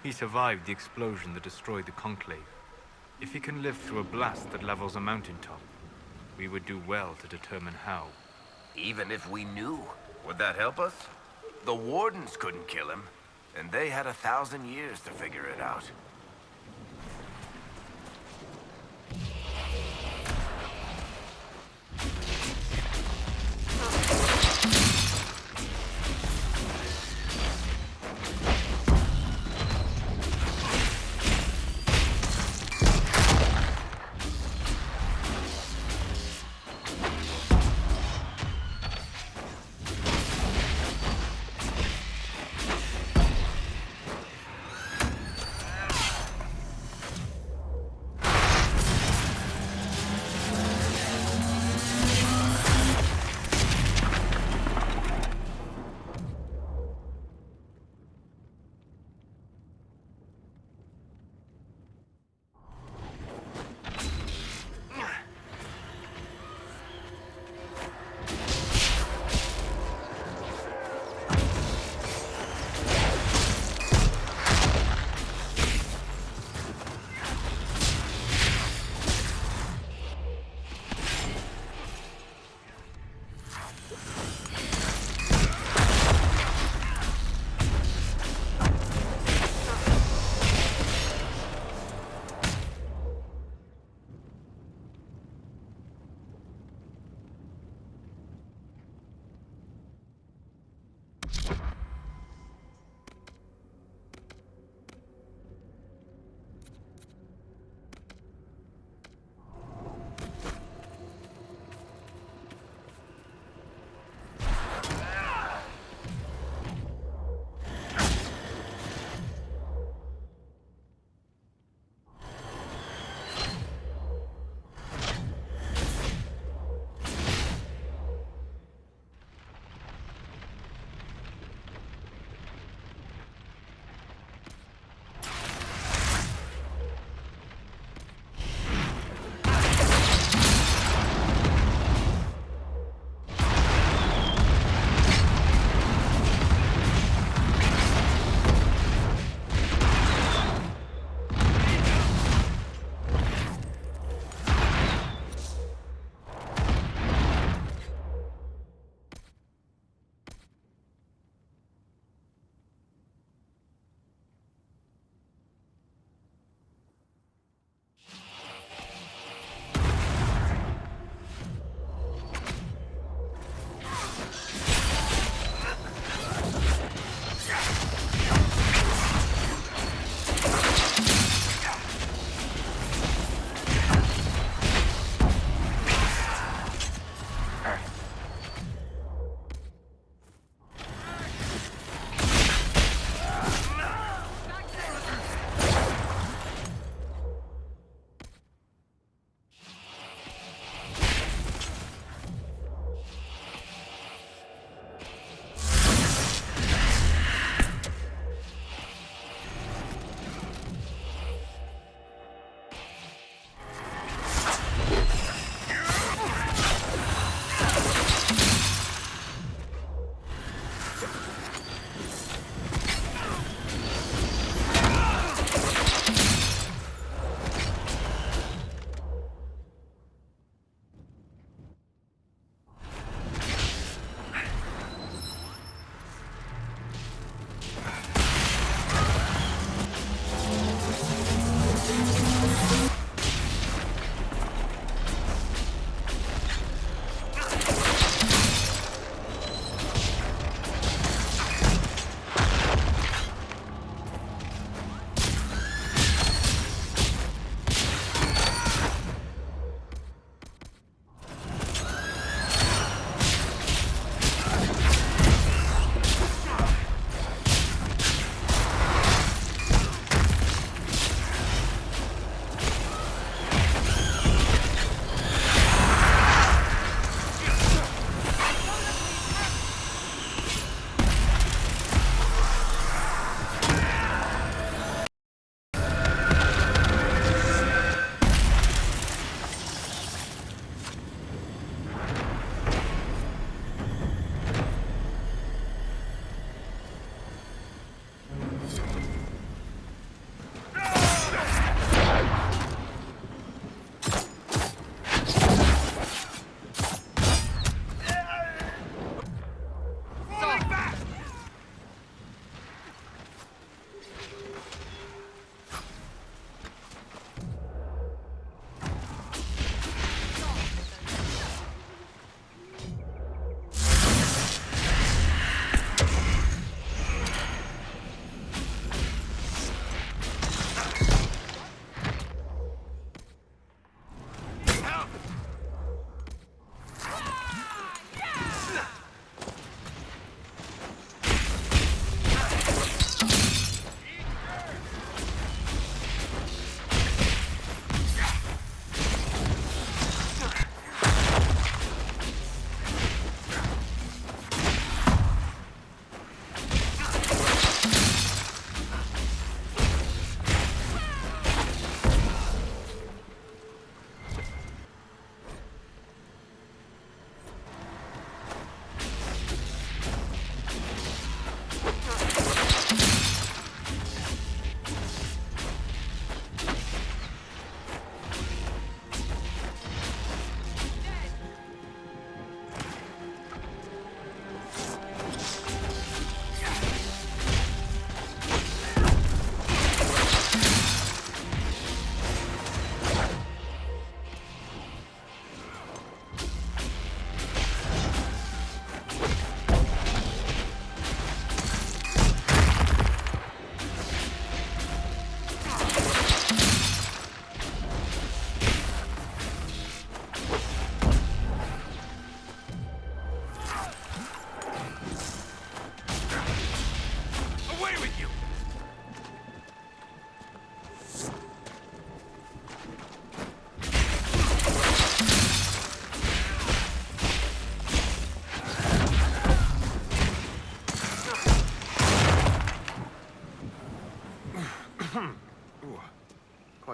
He survived the explosion that destroyed the Conclave. If he can live through a blast that levels a mountaintop, we would do well to determine how. Even if we knew, would that help us? The Wardens couldn't kill him, and they had 1,000 years to figure it out.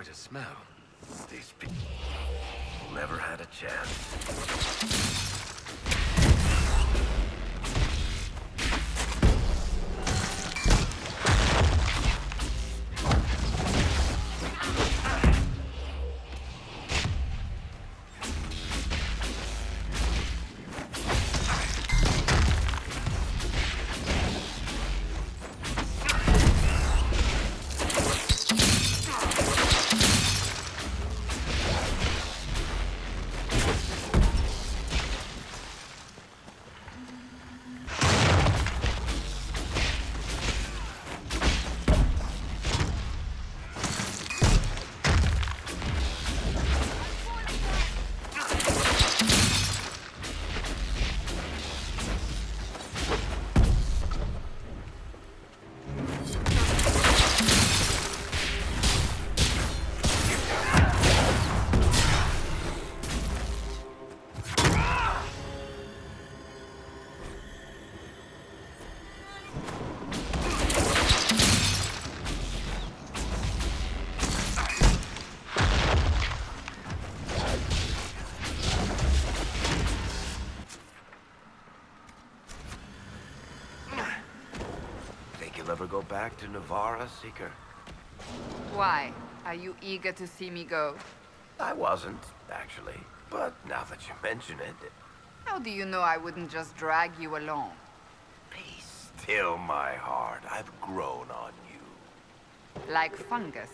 quite a smell. These people never had a chance. Ever go back to Navarra, Seeker? Why? Are you eager to see me go? I wasn't, actually. But now that you mention it... How do you know I wouldn't just drag you along? Be still, my heart. I've grown on you. Like fungus.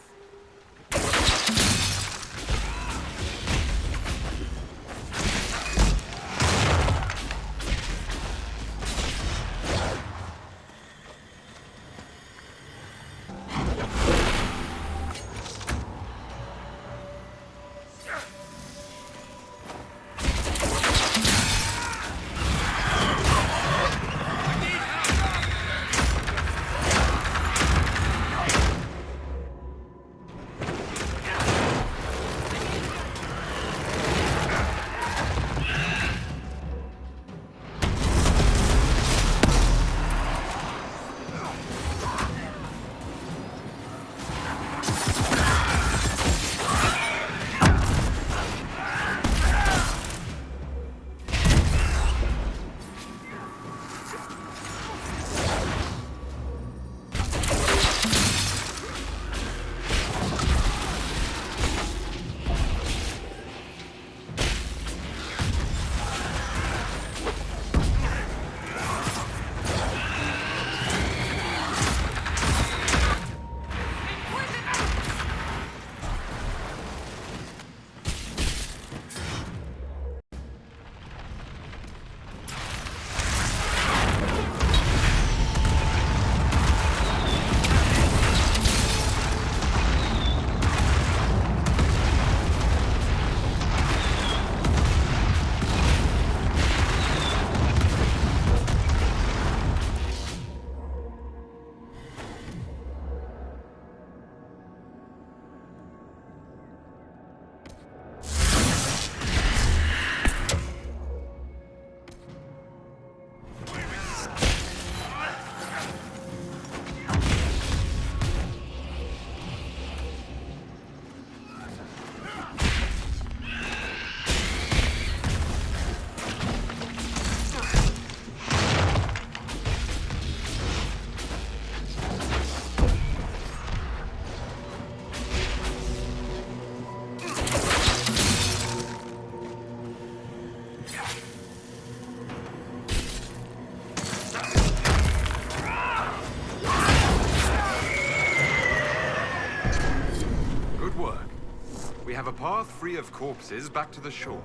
have a path free of corpses back to the shore.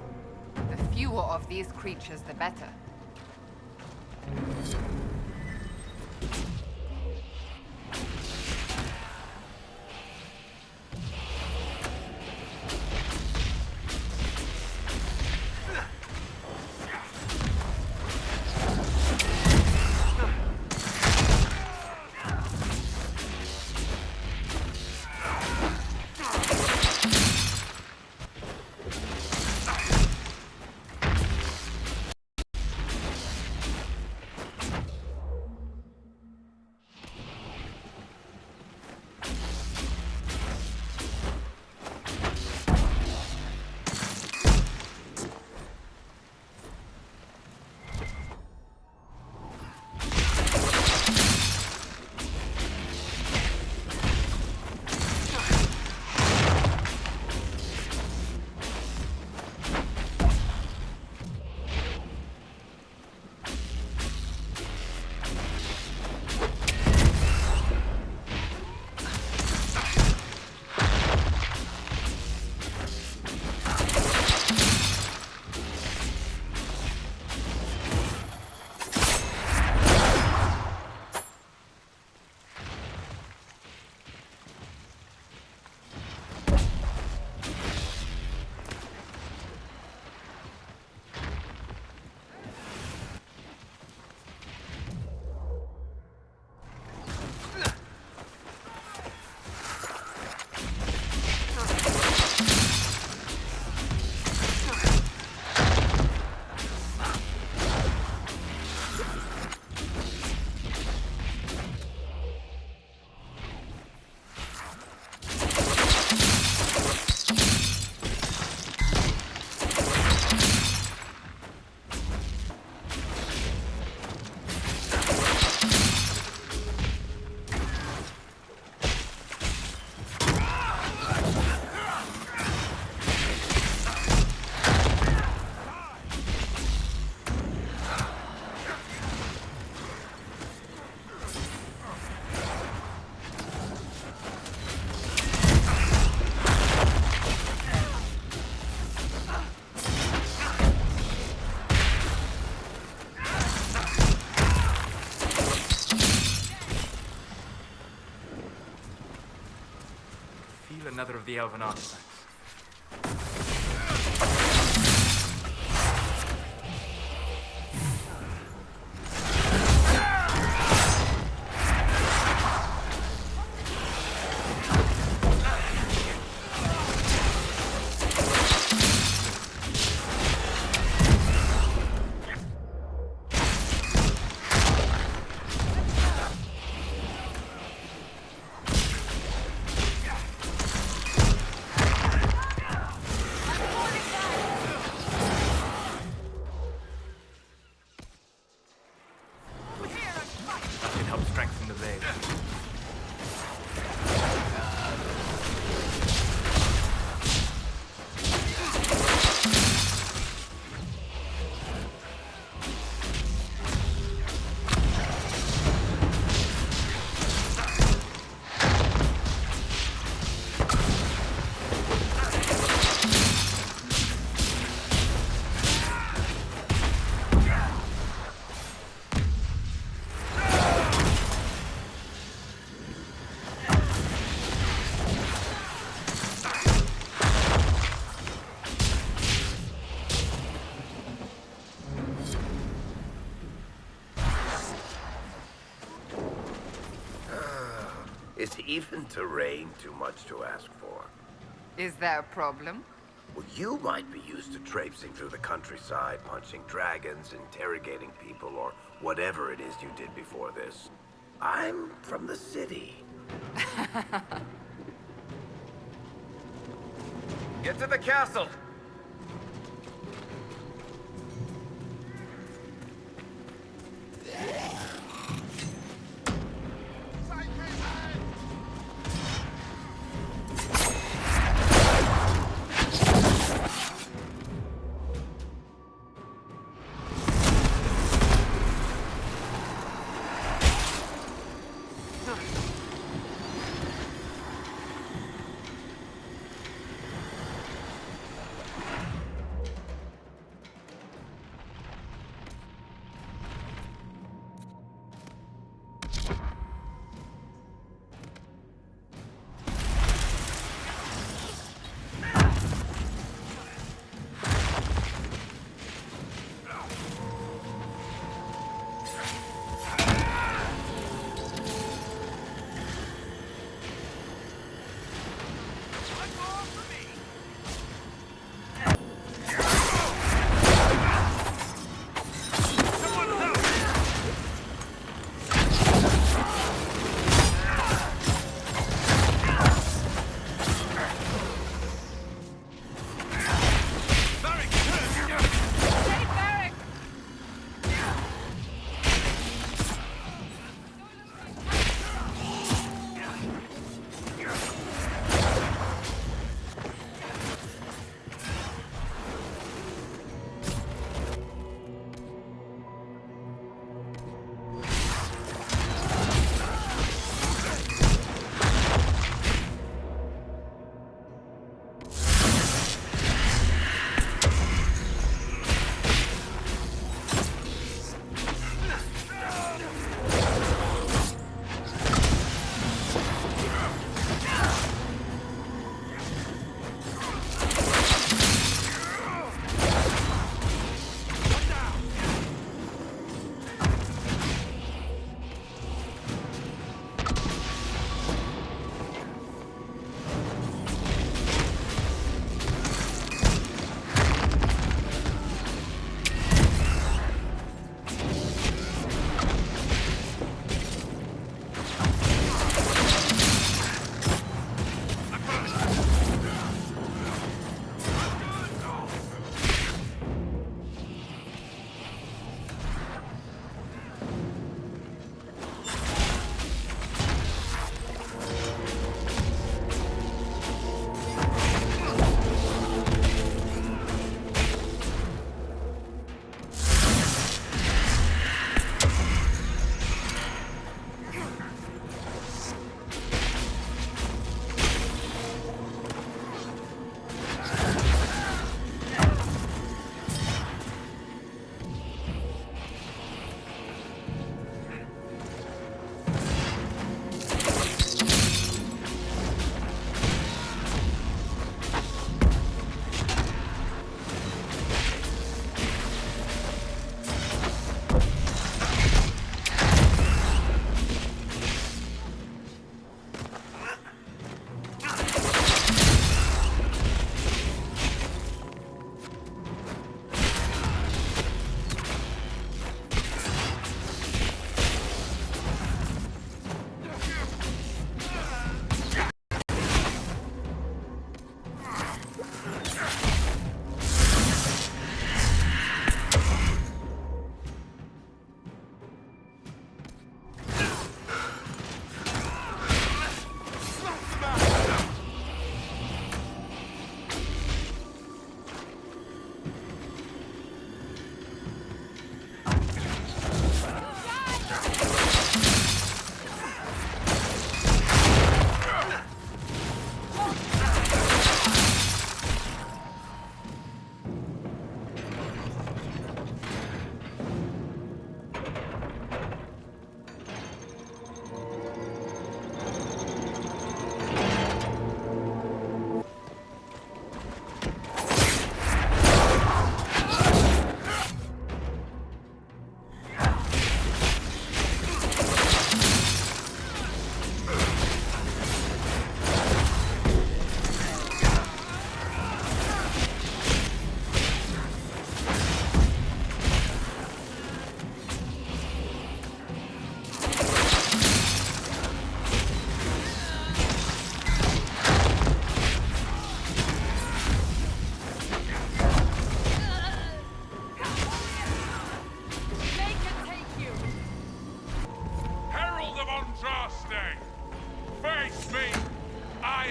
The fewer of these creatures, the better. another of the elven artifacts. It helps strengthen the veil. Is even terrain too much to ask for? Is there a problem? Well, you might be used to traipsing through the countryside, punching dragons, interrogating people, or whatever it is you did before this. I'm from the city. Get to the castle!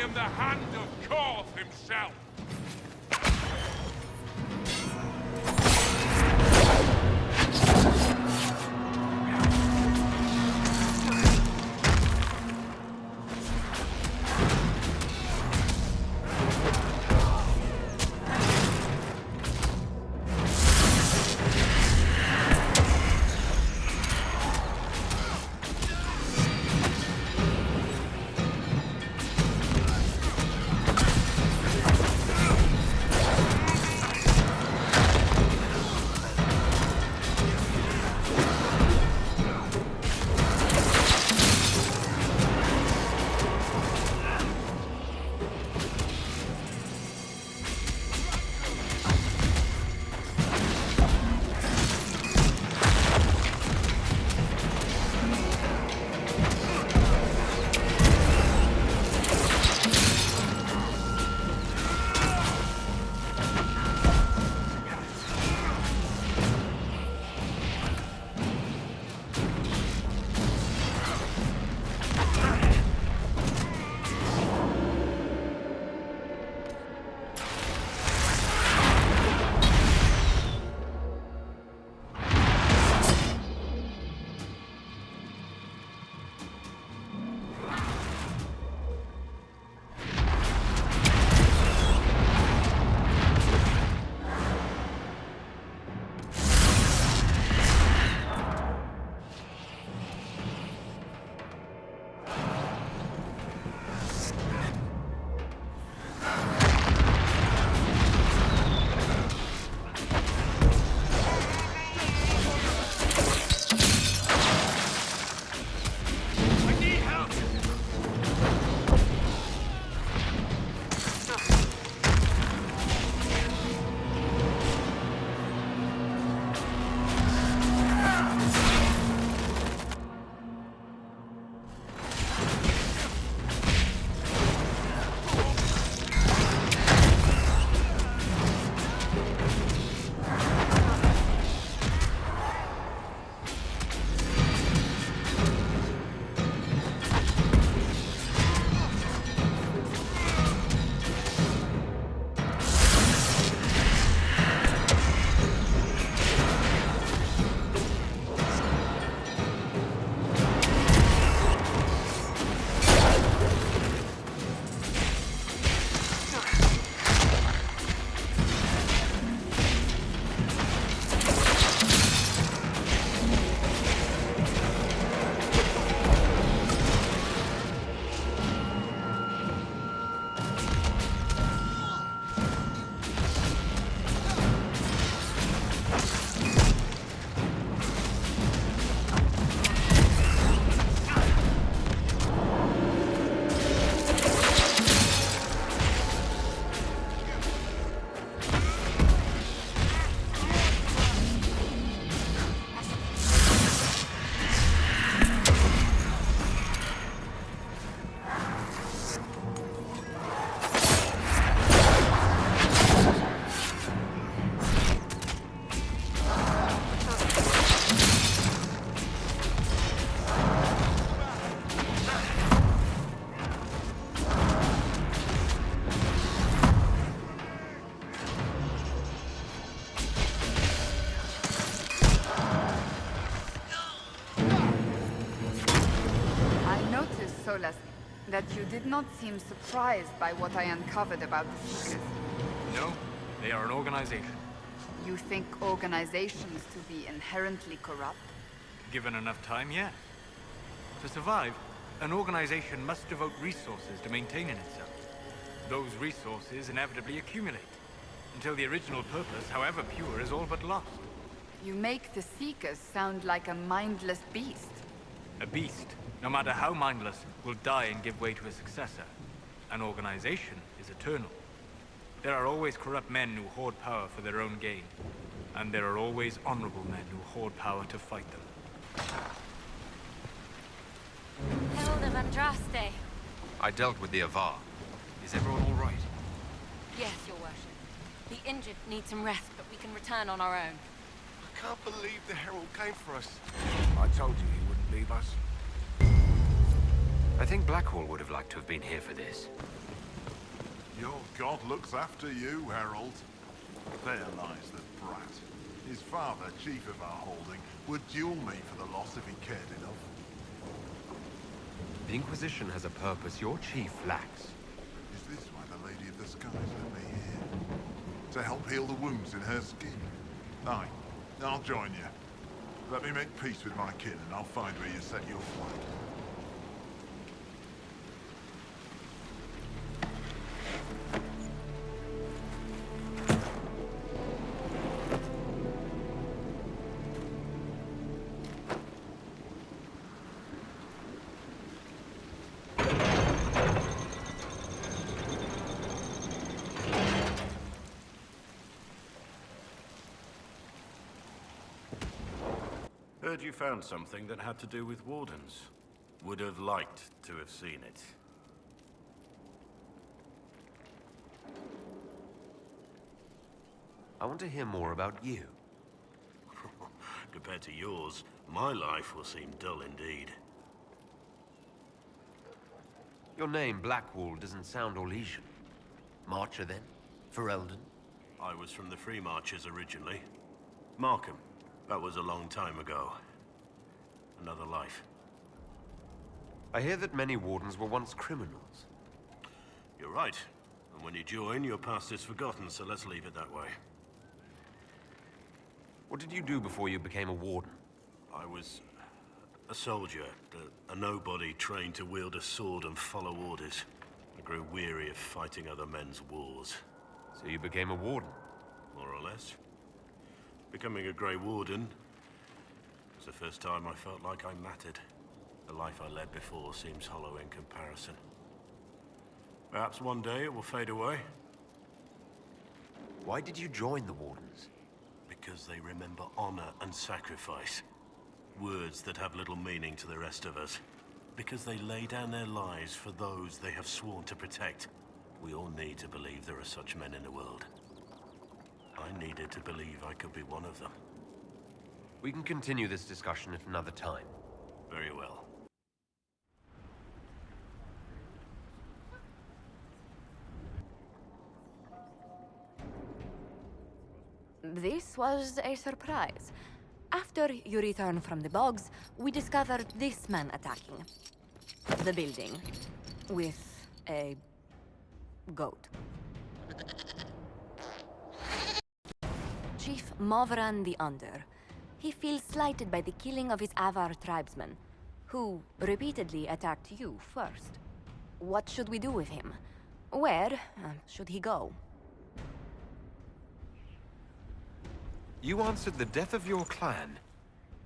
am the hand of Korth himself! That you did not seem surprised by what I uncovered about the Seekers. No, they are an organization. You think organizations to be inherently corrupt? Given enough time, yeah. To survive, an organization must devote resources to maintaining itself. Those resources inevitably accumulate, until the original purpose, however pure, is all but lost. You make the Seekers sound like a mindless beast. A beast, no matter how mindless, will die and give way to a successor. An organization is eternal. There are always corrupt men who hoard power for their own gain. And there are always honorable men who hoard power to fight them. Herald of Andraste. I dealt with the Avar. Is everyone all right? Yes, your worship. The injured need some rest, but we can return on our own. I can't believe the Herald came for us. I told you he wouldn't leave us. I think Blackhall would have liked to have been here for this. Your god looks after you, Herald. There lies the brat. His father, chief of our holding, would duel me for the loss if he cared enough. The Inquisition has a purpose your chief lacks. Is this why the Lady of the Skies led me here? To help heal the wounds in her skin? Aye, I'll join you. Let me make peace with my kin and I'll find where you set your flight. Heard you found something that had to do with wardens. Would have liked to have seen it. I want to hear more about you. Compared to yours, my life will seem dull indeed. Your name, Blackwall, doesn't sound Orlesian. Marcher, then? Ferelden? I was from the Free Marchers originally. Markham. That was a long time ago. Another life. I hear that many wardens were once criminals. You're right. And when you join, your past is forgotten, so let's leave it that way. What did you do before you became a warden? I was a soldier, a nobody trained to wield a sword and follow orders. I grew weary of fighting other men's wars. So you became a warden? More or less. Becoming a Grey Warden was the first time I felt like I mattered. The life I led before seems hollow in comparison. Perhaps one day it will fade away. Why did you join the Wardens? Because they remember honor and sacrifice. Words that have little meaning to the rest of us. Because they lay down their lives for those they have sworn to protect. We all need to believe there are such men in the world. I needed to believe I could be one of them. We can continue this discussion at another time. Very well. This was a surprise. After you return from the bogs, we discovered this man attacking the building with a goat. Chief Movran the Under. He feels slighted by the killing of his Avar tribesmen, who repeatedly attacked you first. What should we do with him? Where should he go? You answered the death of your clan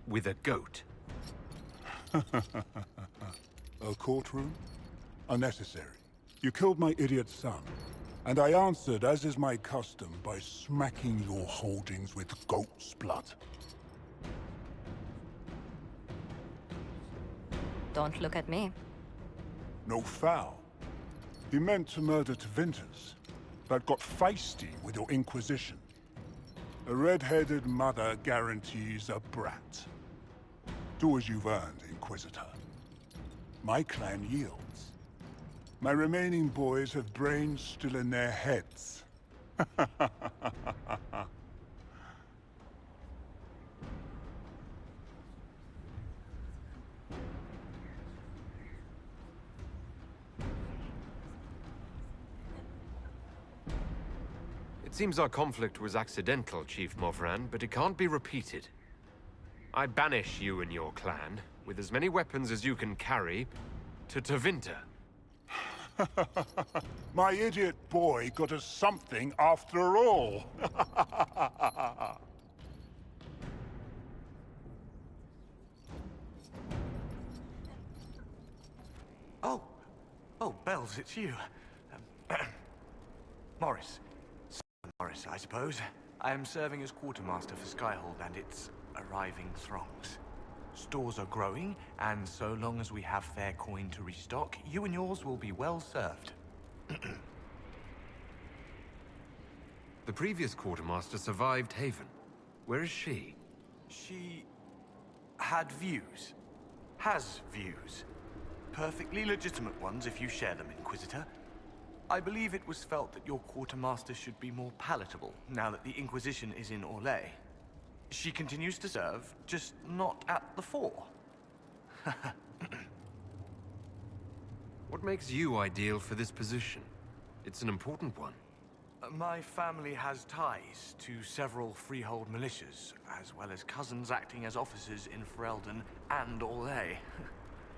with a goat. A courtroom? Unnecessary. You killed my idiot son, and I answered, as is my custom, by smacking your holdings with goat's blood. Don't look at me. No foul. He meant to murder Tevinters, but got feisty with your Inquisition. A red-headed mother guarantees a brat. Do as you've earned, Inquisitor. My clan yields. My remaining boys have brains still in their heads. It seems our conflict was accidental, Chief Movran, but it can't be repeated. I banish you and your clan, with as many weapons as you can carry, to Tevinter. My idiot boy got us something after all. Oh, Bells, it's you. Morris. Morris, I suppose. I am serving as quartermaster for Skyhold and its arriving throngs. Stores are growing, and so long as we have fair coin to restock, you and yours will be well served. The previous quartermaster survived Haven. Where is she? She had views. Has views. Perfectly legitimate ones if you share them, Inquisitor. I believe it was felt that your quartermaster should be more palatable now that the Inquisition is in Orlais. She continues to serve, just not at the fore. What makes you ideal for this position? It's an important one. My family has ties to several freehold militias, as well as cousins acting as officers in Ferelden and Orlais.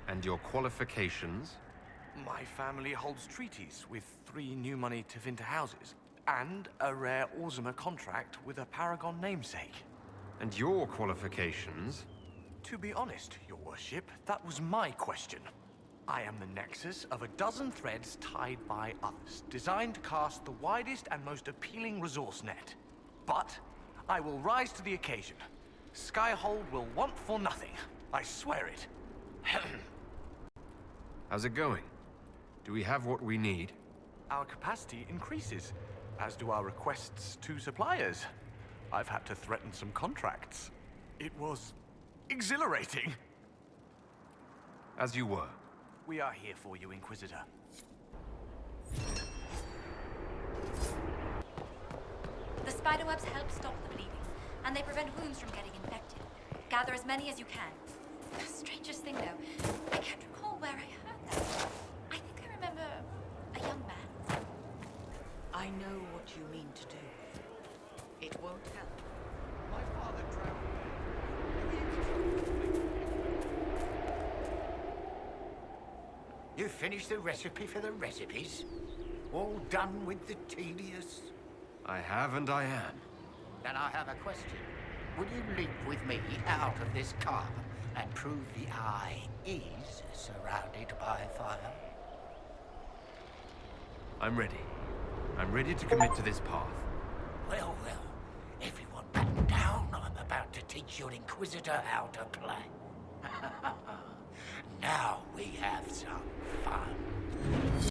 And your qualifications? My family holds treaties with 3 new money Tevinter houses, and a rare Orzuma contract with a Paragon namesake. And your qualifications? To be honest, your worship, that was my question. I am the nexus of a dozen threads tied by others, designed to cast the widest and most appealing resource net. But I will rise to the occasion. Skyhold will want for nothing. I swear it. How's it going? Do we have what we need? Our capacity increases, as do our requests to suppliers. I've had to threaten some contracts. It was exhilarating. As you were. We are here for you, Inquisitor. The spiderwebs help stop the bleeding, and they prevent wounds from getting infected. Gather as many as you can. The strangest thing, though, I can't recall where I heard that. I think I remember a young man. I know what you mean to do. It won't help. My father drowned. You finished the recipe for the recipes? All done with the tedious? I have and I am. Then I have a question. Will you leap with me out of this car and prove the eye is surrounded by fire? I'm ready. I'm ready to commit to this path. Well, everyone back down. I'm about to teach your Inquisitor how to play. Now we have some